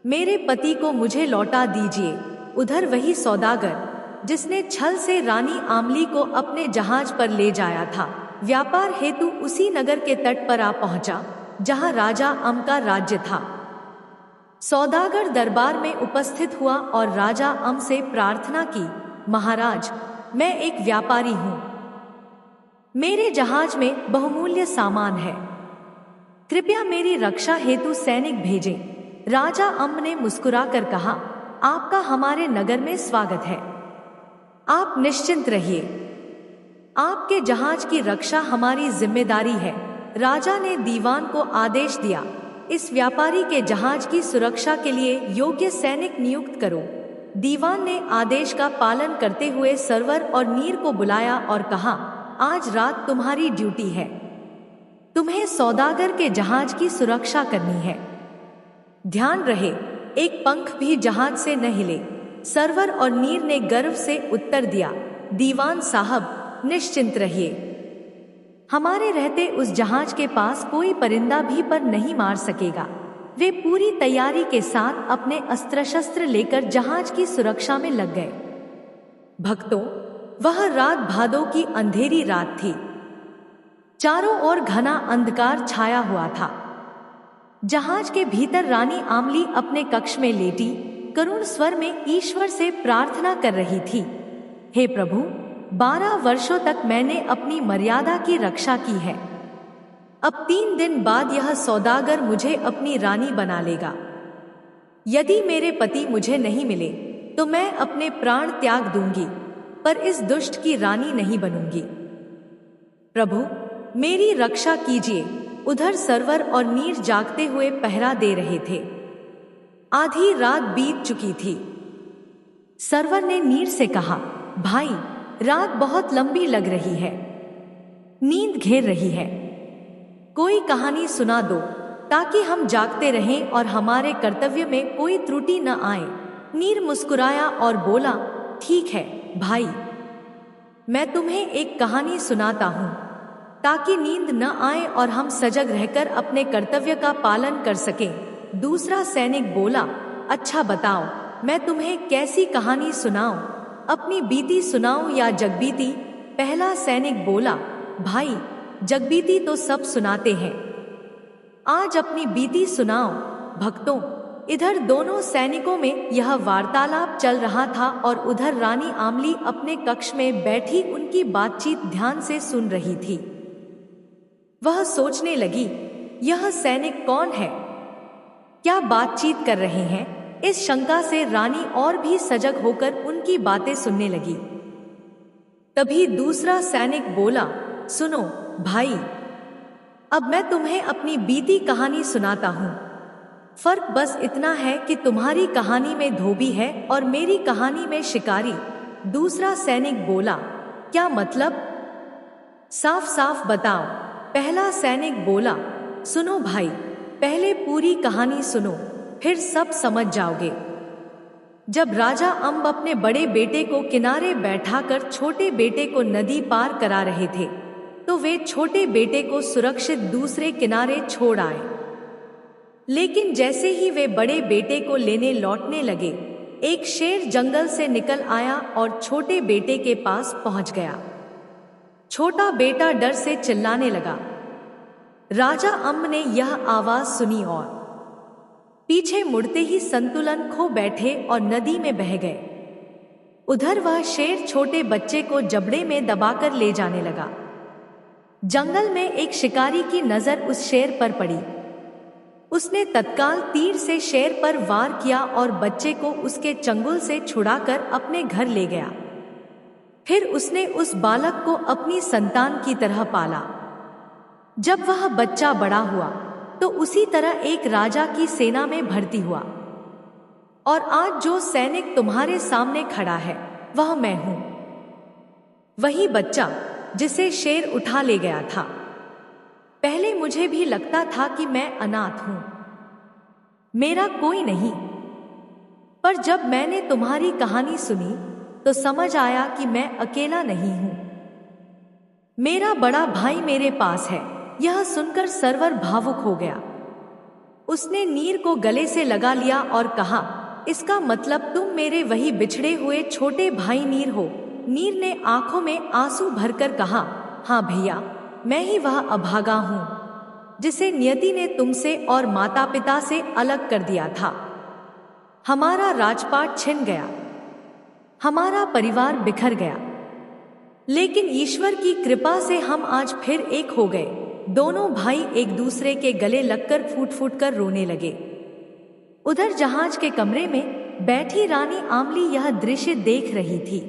मेरे पति को मुझे लौटा दीजिए। उधर वही सौदागर जिसने छल से रानी आमली को अपने जहाज पर ले जाया था, व्यापार हेतु उसी नगर के तट पर आ पहुंचा जहां राजा अम का राज्य था। सौदागर दरबार में उपस्थित हुआ और राजा अम से प्रार्थना की, महाराज, मैं एक व्यापारी हूं, मेरे जहाज में बहुमूल्य सामान है, कृपया मेरी रक्षा हेतु सैनिक भेजें। राजा अम ने मुस्कुराकर कहा, आपका हमारे नगर में स्वागत है, आप निश्चिंत रहिए, आपके जहाज की रक्षा हमारी जिम्मेदारी है। राजा ने दीवान को आदेश दिया, इस व्यापारी के जहाज की सुरक्षा के लिए योग्य सैनिक नियुक्त करो। दीवान ने आदेश का पालन करते हुए सरवर और नीर को बुलाया और कहा, आज रात तुम्हारी ड्यूटी है, तुम्हें सौदागर के जहाज की सुरक्षा करनी है। ध्यान रहे, एक पंख भी जहाज से न हिले। सरवर और नीर ने गर्व से उत्तर दिया, दीवान साहब, निश्चिंत रहिए, हमारे रहते उस जहाज के पास कोई परिंदा भी पर नहीं मार सकेगा। वे पूरी तैयारी के साथ अपने अस्त्र शस्त्र लेकर जहाज की सुरक्षा में लग गए। भक्तों, वह रात भादों की अंधेरी रात थी। चारों ओर घना अंधकार छाया हुआ था। जहाज के भीतर रानी आमली अपने कक्ष में लेटी करुण स्वर में ईश्वर से प्रार्थना कर रही थी, हे प्रभु, 12 वर्षों तक मैंने अपनी मर्यादा की रक्षा की है, अब 3 दिन बाद यह सौदागर मुझे अपनी रानी बना लेगा। यदि मेरे पति मुझे नहीं मिले तो मैं अपने प्राण त्याग दूंगी, पर इस दुष्ट की रानी नहीं बनूंगी। प्रभु, मेरी रक्षा कीजिए। उधर सरवर और नीर जागते हुए पहरा दे रहे थे। आधी रात बीत चुकी थी। सरवर ने नीर से कहा, भाई, रात बहुत लंबी लग रही है, नींद घेर रही है, कोई कहानी सुना दो ताकि हम जागते रहें और हमारे कर्तव्य में कोई त्रुटि न आए। नीर मुस्कुराया और बोला, ठीक है भाई, मैं तुम्हें एक कहानी सुनाता हूँ ताकि नींद न आए और हम सजग रहकर अपने कर्तव्य का पालन कर सकें। दूसरा सैनिक बोला, अच्छा बताओ, मैं तुम्हें कैसी कहानी सुनाऊं, अपनी बीती सुनाऊं या जगबीती? पहला सैनिक बोला, भाई, जगबीती तो सब सुनाते हैं, आज अपनी बीती सुनाओ। भक्तों, इधर दोनों सैनिकों में यह वार्तालाप चल रहा था और उधर रानी आमली अपने कक्ष में बैठी उनकी बातचीत ध्यान से सुन रही थी। वह सोचने लगी, यह सैनिक कौन है, क्या बातचीत कर रहे हैं? इस शंका से रानी और भी सजग होकर उनकी बातें सुनने लगी। तभी दूसरा सैनिक बोला, सुनो भाई, अब मैं तुम्हें अपनी बीती कहानी सुनाता हूँ। फर्क बस इतना है कि तुम्हारी कहानी में धोबी है और मेरी कहानी में शिकारी। दूसरा सैनिक बोला, क्या मतलब, साफ साफ बताओ। पहला सैनिक बोला, सुनो भाई, पहले पूरी कहानी सुनो, फिर सब समझ जाओगे। जब राजा अम्ब अपने बड़े बेटे को किनारे बैठाकर छोटे बेटे को नदी पार करा रहे थे, तो वे छोटे बेटे को सुरक्षित दूसरे किनारे छोड़ आए। लेकिन जैसे ही वे बड़े बेटे को लेने लौटने लगे, एक शेर जंगल से निकल आया और छोटे बेटे के पास पहुंच गया। छोटा बेटा डर से चिल्लाने लगा। राजा अम्ब ने यह आवाज सुनी और पीछे मुड़ते ही संतुलन खो बैठे और नदी में बह गए। उधर वह शेर छोटे बच्चे को जबड़े में दबाकर ले जाने लगा। जंगल में एक शिकारी की नजर उस शेर पर पड़ी। उसने तत्काल तीर से शेर पर वार किया और बच्चे को उसके चंगुल से छुड़ाकर अपने घर ले गया। फिर उसने उस बालक को अपनी संतान की तरह पाला। जब वह बच्चा बड़ा हुआ तो उसी तरह एक राजा की सेना में भर्ती हुआ। और आज जो सैनिक तुम्हारे सामने खड़ा है वह मैं हूं, वही बच्चा जिसे शेर उठा ले गया था। पहले मुझे भी लगता था कि मैं अनाथ हूं, मेरा कोई नहीं, पर जब मैंने तुम्हारी कहानी सुनी तो समझ आया कि मैं अकेला नहीं हूं। मेरा बड़ा भाई मेरे पास है। यह सुनकर सरवर भावुक हो गया। उसने नीर को गले से लगा लिया और कहा, इसका मतलब तुम मेरे वही बिछड़े हुए छोटे भाई नीर हो। नीर ने आंखों में आंसू भरकर कहा, हाँ भैया, मैं ही वह अभागा हूं जिसे नियति ने तुमसे और माता पिता से अलग कर दिया था। हमारा राजपाट छिन गया, हमारा परिवार बिखर गया, लेकिन ईश्वर की कृपा से हम आज फिर एक हो गए। दोनों भाई एक दूसरे के गले लगकर फूट फूट कर रोने लगे। उधर जहाज के कमरे में बैठी रानी आमली यह दृश्य देख रही थी।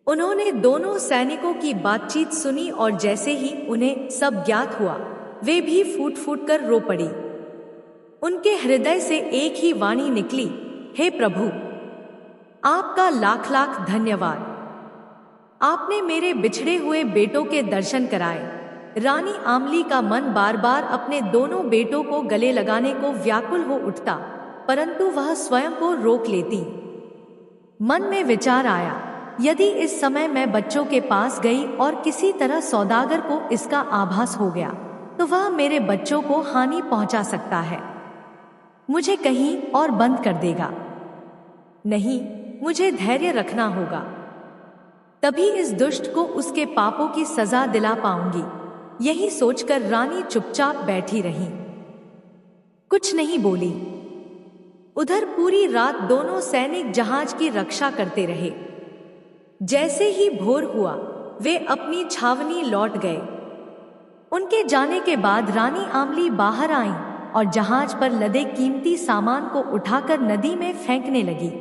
उन्होंने दोनों सैनिकों की बातचीत सुनी और जैसे ही उन्हें सब ज्ञात हुआ, वे भी फूट फूट कर रो पड़ी। उनके हृदय से एक ही वाणी निकली, हे प्रभु, आपका लाख लाख धन्यवाद। आपने मेरे बिछड़े हुए बेटों के दर्शन कराए। रानी आमली का मन बार बार अपने दोनों बेटों को गले लगाने को व्याकुल हो उठता, परंतु वह स्वयं को रोक लेती। मन में विचार आया, यदि इस समय मैं बच्चों के पास गई और किसी तरह सौदागर को इसका आभास हो गया तो वह मेरे बच्चों को हानि पहुंचा सकता है, मुझे कहीं और बंद कर देगा। नहीं, मुझे धैर्य रखना होगा, तभी इस दुष्ट को उसके पापों की सजा दिला पाऊंगी। यही सोचकर रानी चुपचाप बैठी रही, कुछ नहीं बोली। उधर पूरी रात दोनों सैनिक जहाज की रक्षा करते रहे। जैसे ही भोर हुआ, वे अपनी छावनी लौट गए। उनके जाने के बाद रानी आमली बाहर आईं और जहाज पर लदे कीमती सामान को उठाकर नदी में फेंकने लगी।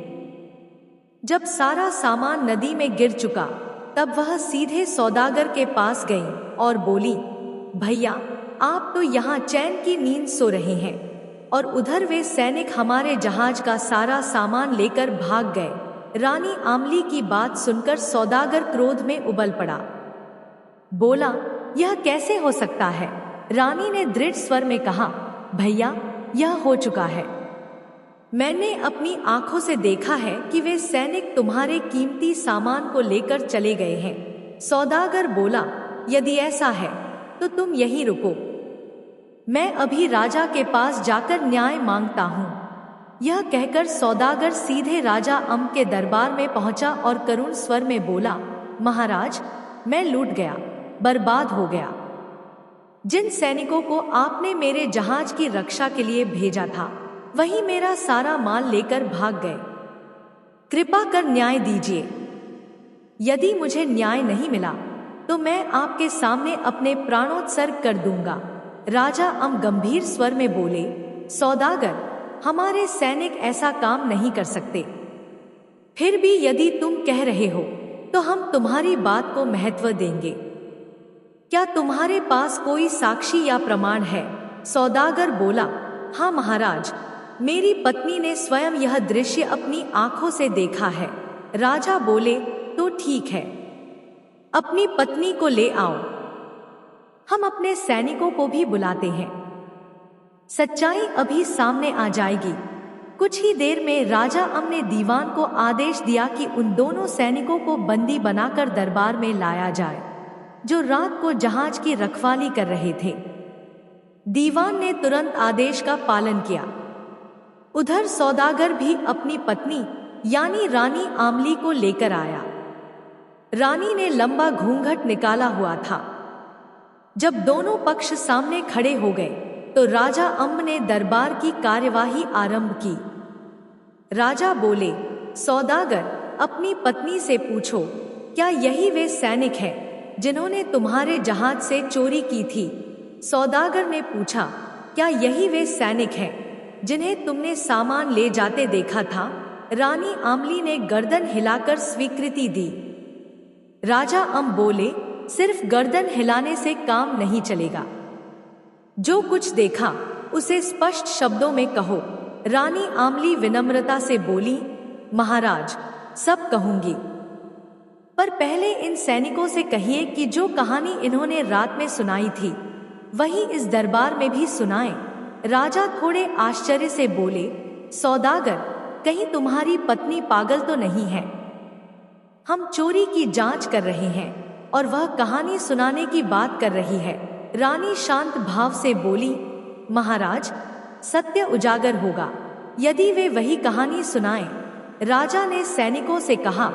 जब सारा सामान नदी में गिर चुका, तब वह सीधे सौदागर के पास गई और बोली, भैया, आप तो यहाँ चैन की नींद सो रहे हैं और उधर वे सैनिक हमारे जहाज का सारा सामान लेकर भाग गए। रानी आमली की बात सुनकर सौदागर क्रोध में उबल पड़ा। बोला, यह कैसे हो सकता है? रानी ने दृढ़ स्वर में कहा, भैया, यह हो चुका है। मैंने अपनी आंखों से देखा है कि वे सैनिक तुम्हारे कीमती सामान को लेकर चले गए हैं। सौदागर बोला, यदि ऐसा है तो तुम यहीं रुको, मैं अभी राजा के पास जाकर न्याय मांगता हूँ। यह कहकर सौदागर सीधे राजा अम्ब के दरबार में पहुंचा और करुण स्वर में बोला, महाराज, मैं लूट गया, बर्बाद हो गया। जिन सैनिकों को आपने मेरे जहाज की रक्षा के लिए भेजा था, वही मेरा सारा माल लेकर भाग गए। कृपा कर न्याय दीजिए। यदि मुझे न्याय नहीं मिला तो मैं आपके सामने अपने प्राणोत्सर्ग कर दूंगा। राजा अम्ब गंभीर स्वर में बोले, सौदागर, हमारे सैनिक ऐसा काम नहीं कर सकते। फिर भी यदि तुम कह रहे हो तो हम तुम्हारी बात को महत्व देंगे। क्या तुम्हारे पास कोई साक्षी या प्रमाण है? सौदागर बोला, हाँ महाराज, मेरी पत्नी ने स्वयं यह दृश्य अपनी आंखों से देखा है। राजा बोले, तो ठीक है, अपनी पत्नी को ले आओ, हम अपने सैनिकों को भी बुलाते हैं, सच्चाई अभी सामने आ जाएगी। कुछ ही देर में राजा अम्ब ने दीवान को आदेश दिया कि उन दोनों सैनिकों को बंदी बनाकर दरबार में लाया जाए, जो रात को जहाज की रखवाली कर रहे थे। दीवान ने तुरंत आदेश का पालन किया। उधर सौदागर भी अपनी पत्नी यानी रानी आमली को लेकर आया। रानी ने लंबा घूंघट निकाला हुआ था। जब दोनों पक्ष सामने खड़े हो गए तो राजा अम्ब ने दरबार की कार्यवाही आरंभ की। राजा बोले, सौदागर, अपनी पत्नी से पूछो, क्या यही वे सैनिक हैं जिन्होंने तुम्हारे जहाज से चोरी की थी? सौदागर ने पूछा, क्या यही वे सैनिक हैं जिन्हें तुमने सामान ले जाते देखा था? रानी आमली ने गर्दन हिलाकर स्वीकृति दी। राजा अम्ब बोले, सिर्फ गर्दन हिलाने से काम नहीं चलेगा, जो कुछ देखा उसे स्पष्ट शब्दों में कहो। रानी आमली विनम्रता से बोली, महाराज, सब कहूंगी, पर पहले इन सैनिकों से कहिए कि जो कहानी इन्होंने रात में सुनाई थी वही इस दरबार में भी सुनाएं। राजा थोड़े आश्चर्य से बोले, सौदागर, कहीं तुम्हारी पत्नी पागल तो नहीं है? हम चोरी की जांच कर रहे हैं और वह कहानी सुनाने की बात कर रही है। रानी शांत भाव से बोली, महाराज, सत्य उजागर होगा यदि वे वही कहानी सुनाएं। राजा ने सैनिकों से कहा,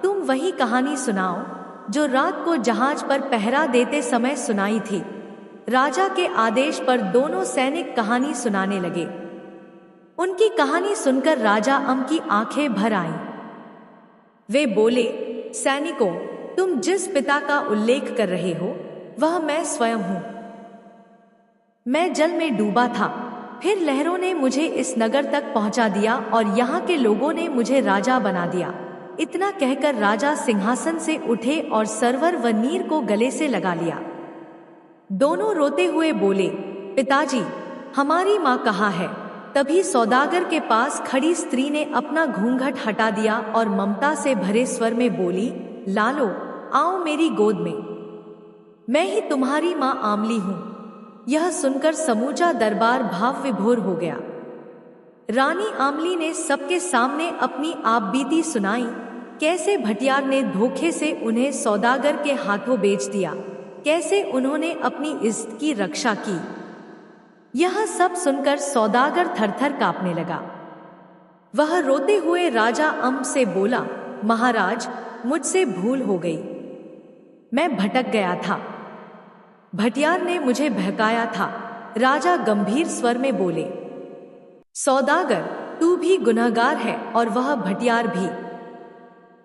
तुम वही कहानी सुनाओ जो रात को जहाज पर पहरा देते समय सुनाई थी। राजा के आदेश पर दोनों सैनिक कहानी सुनाने लगे। उनकी कहानी सुनकर राजा अम की आंखें भर आईं। वे बोले, सैनिकों, तुम जिस पिता का उल्लेख कर रहे हो वह मैं स्वयं हूं। मैं जल में डूबा था, फिर लहरों ने मुझे इस नगर तक पहुंचा दिया और यहाँ के लोगों ने मुझे राजा बना दिया। इतना कहकर राजा सिंहासन से उठे और सरवर व नीर को गले से लगा लिया। दोनों रोते हुए बोले, पिताजी, हमारी माँ कहाँ है? तभी सौदागर के पास खड़ी स्त्री ने अपना घूंघट हटा दिया और ममता से भरे स्वर में बोली, लालो, आओ मेरी गोद में, मैं ही तुम्हारी माँ आमली हूँ। यह सुनकर समूचा दरबार भाव विभोर हो गया। रानी आमली ने सबके सामने अपनी आपबीती सुनाई, कैसे भटियार ने धोखे से उन्हें सौदागर के हाथों बेच दिया, कैसे उन्होंने अपनी इज्जत की रक्षा की। यह सब सुनकर सौदागर थरथर कांपने लगा। वह रोते हुए राजा अम्ब से बोला, महाराज, मुझसे भूल हो गई, मैं भटक गया था, भटियार ने मुझे बहकाया था। राजा गंभीर स्वर में बोले, सौदागर, तू भी गुनहगार है और वह भटियार भी।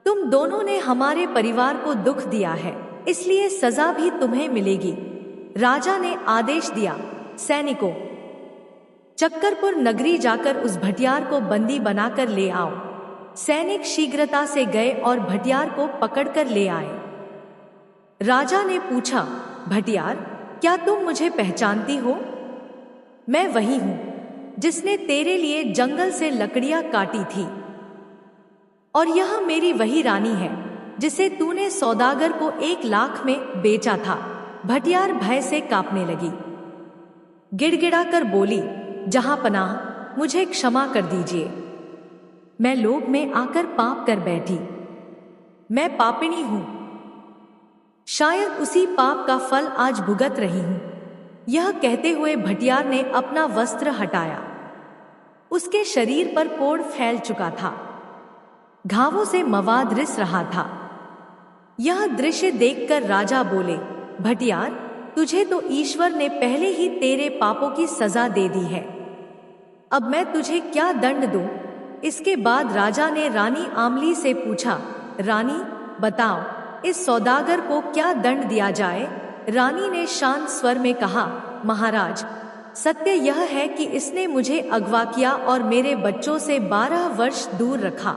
तुम दोनों ने हमारे परिवार को दुख दिया है, इसलिए सजा भी तुम्हें मिलेगी। राजा ने आदेश दिया, सैनिकों, चक्करपुर नगरी जाकर उस भटियार को बंदी बनाकर ले आओ। सैनिक शीघ्रता से गए और भटियार को पकड़कर ले आए। राजा ने पूछा, भटियार, क्या तुम मुझे पहचानती हो? मैं वही हूं जिसने तेरे लिए जंगल से लकड़ियां काटी थी, और यह मेरी वही रानी है जिसे तूने सौदागर को 1 लाख में बेचा था। भटियार भय से कांपने लगी, गिड़गिड़ाकर बोली, जहां पनाह, मुझे क्षमा कर दीजिए, मैं लोभ में आकर पाप कर बैठी, मैं पापिणी हूं, शायद उसी पाप का फल आज भुगत रही हूं। यह कहते हुए भटियार ने अपना वस्त्र हटाया। उसके शरीर पर कोढ़ फैल चुका था, घावों से मवाद रिस रहा था। यह दृश्य देखकर राजा बोले, भटियार, तुझे तो ईश्वर ने पहले ही तेरे पापों की सजा दे दी है, अब मैं तुझे क्या दंड दूं? इसके बाद राजा ने रानी आमली से पूछा, रानी, बताओ, इस सौदागर को क्या दंड दिया जाए? रानी ने शांत स्वर में कहा, महाराज, सत्य यह है कि इसने मुझे अगवा किया और मेरे बच्चों से 12 वर्ष दूर रखा,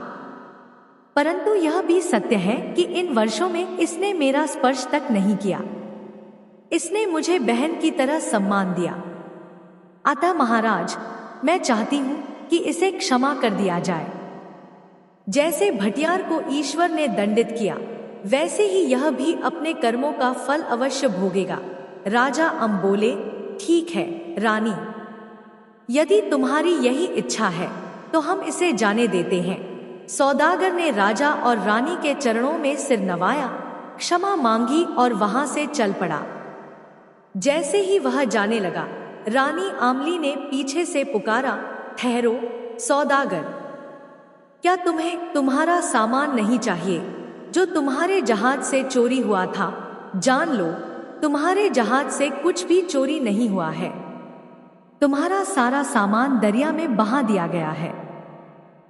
परंतु यह भी सत्य है कि इन वर्षों में इसने मेरा स्पर्श तक नहीं किया। इसने मुझे बहन की तरह सम्मान दिया। अतः महाराज, मैं चाहती हूं कि इसे क्षमा कर दिया जाए। जैसे भटियार को ईश्वर ने दंडित किया, वैसे ही यह भी अपने कर्मों का फल अवश्य भोगेगा। राजा अम बोले, ठीक है रानी, यदि तुम्हारी यही इच्छा है तो हम इसे जाने देते हैं। सौदागर ने राजा और रानी के चरणों में सिर नवाया, क्षमा मांगी और वहां से चल पड़ा। जैसे ही वह जाने लगा, रानी आमली ने पीछे से पुकारा, ठहरो सौदागर, क्या तुम्हें तुम्हारा सामान नहीं चाहिए जो तुम्हारे जहाज से चोरी हुआ था? जान लो, तुम्हारे जहाज से कुछ भी चोरी नहीं हुआ है, तुम्हारा सारा सामान दरिया में बहा दिया गया है।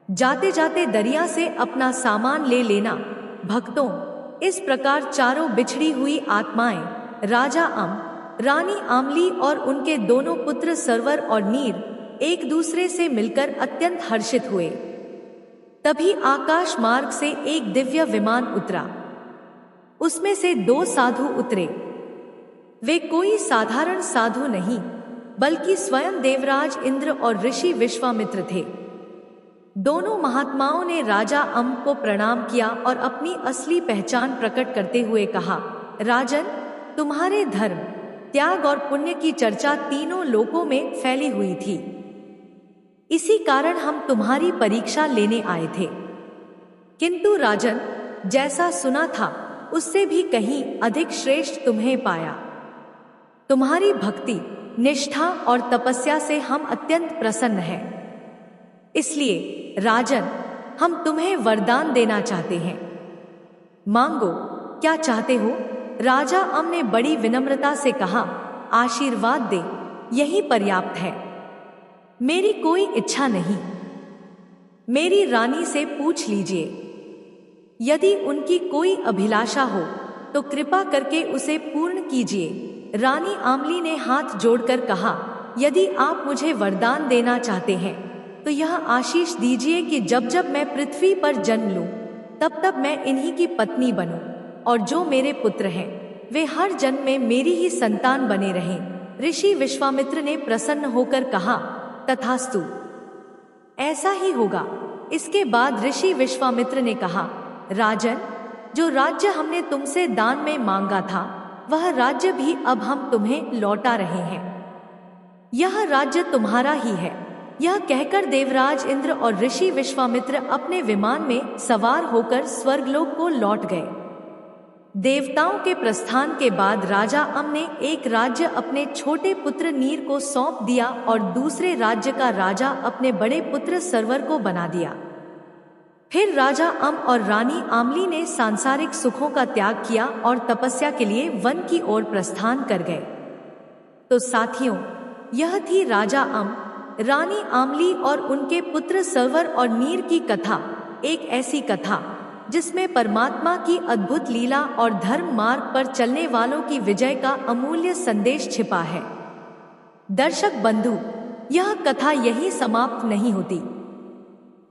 जाते जाते दरिया से अपना सामान ले लेना। भक्तों, इस प्रकार चारों बिछड़ी हुई आत्माएं, राजा अम, रानी आमली और उनके दोनों पुत्र सरवर और नीर, एक दूसरे से मिलकर अत्यंत हर्षित हुए। तभी आकाश मार्ग से एक दिव्य विमान उतरा। उसमें से 2 साधु उतरे। वे कोई साधारण साधु नहीं, बल्कि स्वयं देवराज इंद्र और ऋषि विश्वामित्र थे। दोनों महात्माओं ने राजा अम्ब को प्रणाम किया और अपनी असली पहचान प्रकट करते हुए कहा, राजन, तुम्हारे धर्म, त्याग और पुण्य की चर्चा तीनों लोकों में फैली हुई थी। इसी कारण हम तुम्हारी परीक्षा लेने आए थे। किंतु राजन, जैसा सुना था उससे भी कहीं अधिक श्रेष्ठ तुम्हें पाया। तुम्हारी भक्ति, निष्ठा और तपस्या से हम अत्यंत प्रसन्न हैं। इसलिए राजन, हम तुम्हें वरदान देना चाहते हैं। मांगो, क्या चाहते हो? राजा अम्ब ने बड़ी विनम्रता से कहा, आशीर्वाद दे, यही पर्याप्त है। मेरी कोई इच्छा नहीं। मेरी रानी से पूछ लीजिए। यदि उनकी कोई अभिलाषा हो तो कृपा करके उसे पूर्ण कीजिए। रानी आमली ने हाथ जोड़कर कहा, यदि आप मुझे वरदान देना चाहते हैं तो यह आशीष दीजिए कि जब जब मैं पृथ्वी पर जन्म लूं तब तब मैं इन्हीं की पत्नी बनूं, और जो मेरे पुत्र हैं वे हर जन्म में मेरी ही संतान बने रहें। ऋषि विश्वामित्र ने प्रसन्न होकर कहा, तथास्तु, ऐसा ही होगा। इसके बाद ऋषि विश्वामित्र ने कहा, राजन, जो राज्य हमने तुमसे दान में मांगा था वह राज्य भी अब हम तुम्हें लौटा रहे हैं। यह राज्य तुम्हारा ही है। यह कहकर देवराज इंद्र और ऋषि विश्वामित्र अपने विमान में सवार होकर स्वर्गलोक को लौट गए। देवताओं के प्रस्थान के बाद राजा अम्ब ने एक राज्य अपने छोटे पुत्र नीर को सौंप दिया और दूसरे राज्य का राजा अपने बड़े पुत्र सरवर को बना दिया। फिर राजा अम्ब और रानी आमली ने सांसारिक सुखों का त्याग किया और तपस्या के लिए वन की ओर प्रस्थान कर गए। तो साथियों, यह थी राजा अम्ब, रानी आमली और उनके पुत्र सरवर और नीर की कथा। एक ऐसी कथा जिसमें परमात्मा की अद्भुत लीला और धर्म मार्ग पर चलने वालों की विजय का अमूल्य संदेश छिपा है। दर्शक बंधु, यह कथा यही समाप्त नहीं होती।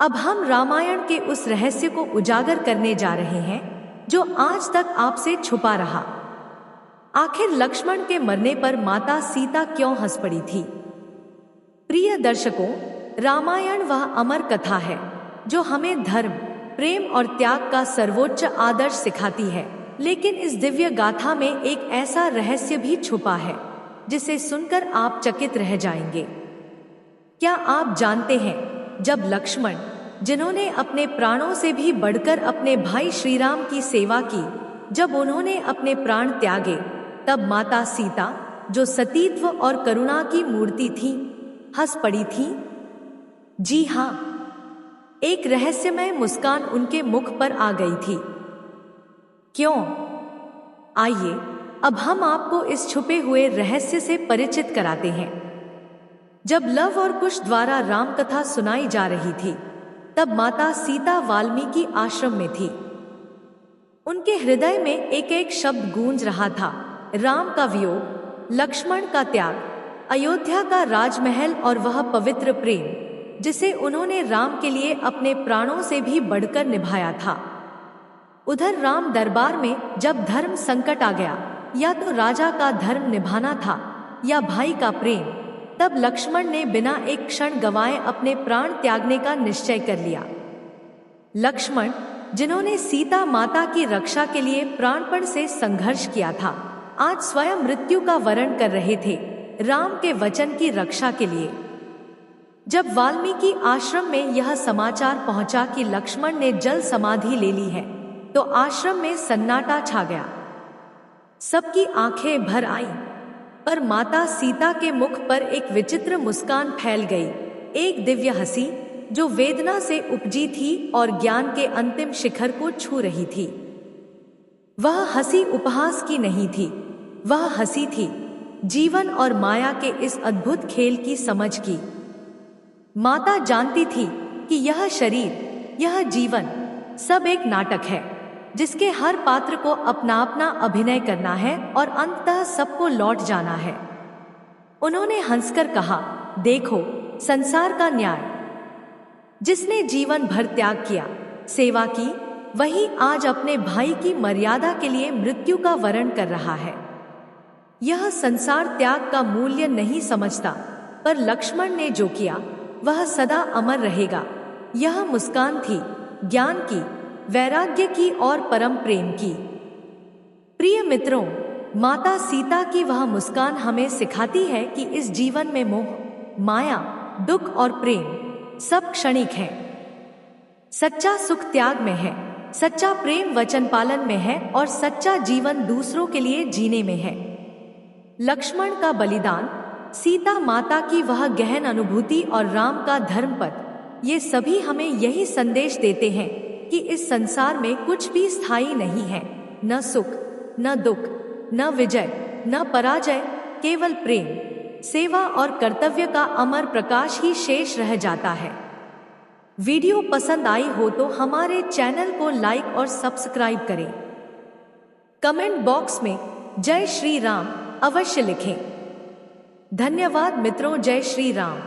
अब हम रामायण के उस रहस्य को उजागर करने जा रहे हैं जो आज तक आपसे छुपा रहा। आखिर लक्ष्मण के मरने पर माता सीता क्यों हंस पड़ी थी? प्रिय दर्शकों, रामायण वह अमर कथा है जो हमें धर्म, प्रेम और त्याग का सर्वोच्च आदर्श सिखाती है। लेकिन इस दिव्य गाथा में एक ऐसा रहस्य भी छुपा है जिसे सुनकर आप चकित रह जाएंगे। क्या आप जानते हैं, जब लक्ष्मण, जिन्होंने अपने प्राणों से भी बढ़कर अपने भाई श्री राम की सेवा की, जब उन्होंने अपने प्राण त्यागे, तब माता सीता, जो सतीत्व और करुणा की मूर्ति थी, हंस पड़ी थी? जी हाँ, एक रहस्यमय मुस्कान उनके मुख पर आ गई थी। क्यों? आइए अब हम आपको इस छुपे हुए रहस्य से परिचित कराते हैं। जब लव और कुश द्वारा राम कथा सुनाई जा रही थी, तब माता सीता वाल्मीकि आश्रम में थी। उनके हृदय में एक एक शब्द गूंज रहा था, राम का वियोग, लक्ष्मण का त्याग, अयोध्या का राजमहल और वह पवित्र प्रेम जिसे उन्होंने राम के लिए अपने प्राणों से भी बढ़कर निभाया था। उधर राम दरबार में जब धर्म संकट आ गया, या तो राजा का धर्म निभाना था या भाई का प्रेम, तब लक्ष्मण ने बिना एक क्षण गंवाए अपने प्राण त्यागने का निश्चय कर लिया। लक्ष्मण, जिन्होंने सीता माता की रक्षा के लिए प्राणपण से संघर्ष किया था, आज स्वयं मृत्यु का वरण कर रहे थे राम के वचन की रक्षा के लिए। जब वाल्मीकि आश्रम में यह समाचार पहुंचा कि लक्ष्मण ने जल समाधि ले ली है, तो आश्रम में सन्नाटा छा गया। सबकी आंखें भर आईं, पर माता सीता के मुख पर एक विचित्र मुस्कान फैल गई, एक दिव्य हंसी जो वेदना से उपजी थी और ज्ञान के अंतिम शिखर को छू रही थी। वह हंसी उपहास की नहीं थी, वह हंसी थी जीवन और माया के इस अद्भुत खेल की समझ की। माता जानती थी कि यह शरीर, यह जीवन सब एक नाटक है जिसके हर पात्र को अपना अपना अभिनय करना है और अंततः सबको लौट जाना है। उन्होंने हंसकर कहा, देखो संसार का न्याय। जिसने जीवन भर त्याग किया, सेवा की, वही आज अपने भाई की मर्यादा के लिए मृत्यु का वरण कर रहा है। यह संसार त्याग का मूल्य नहीं समझता, पर लक्ष्मण ने जो किया वह सदा अमर रहेगा। यह मुस्कान थी ज्ञान की, वैराग्य की और परम प्रेम की। प्रिय मित्रों, माता सीता की वह मुस्कान हमें सिखाती है कि इस जीवन में मोह, माया, दुख और प्रेम सब क्षणिक हैं। सच्चा सुख त्याग में है, सच्चा प्रेम वचन पालन में है और सच्चा जीवन दूसरों के लिए जीने में है। लक्ष्मण का बलिदान, सीता माता की वह गहन अनुभूति और राम का धर्मपथ, ये सभी हमें यही संदेश देते हैं कि इस संसार में कुछ भी स्थायी नहीं है। न सुख, न दुख, न विजय, न पराजय, केवल प्रेम, सेवा और कर्तव्य का अमर प्रकाश ही शेष रह जाता है। वीडियो पसंद आई हो तो हमारे चैनल को लाइक और सब्सक्राइब करें। कमेंट बॉक्स में जय श्री राम अवश्य लिखें। धन्यवाद मित्रों, जय श्री राम।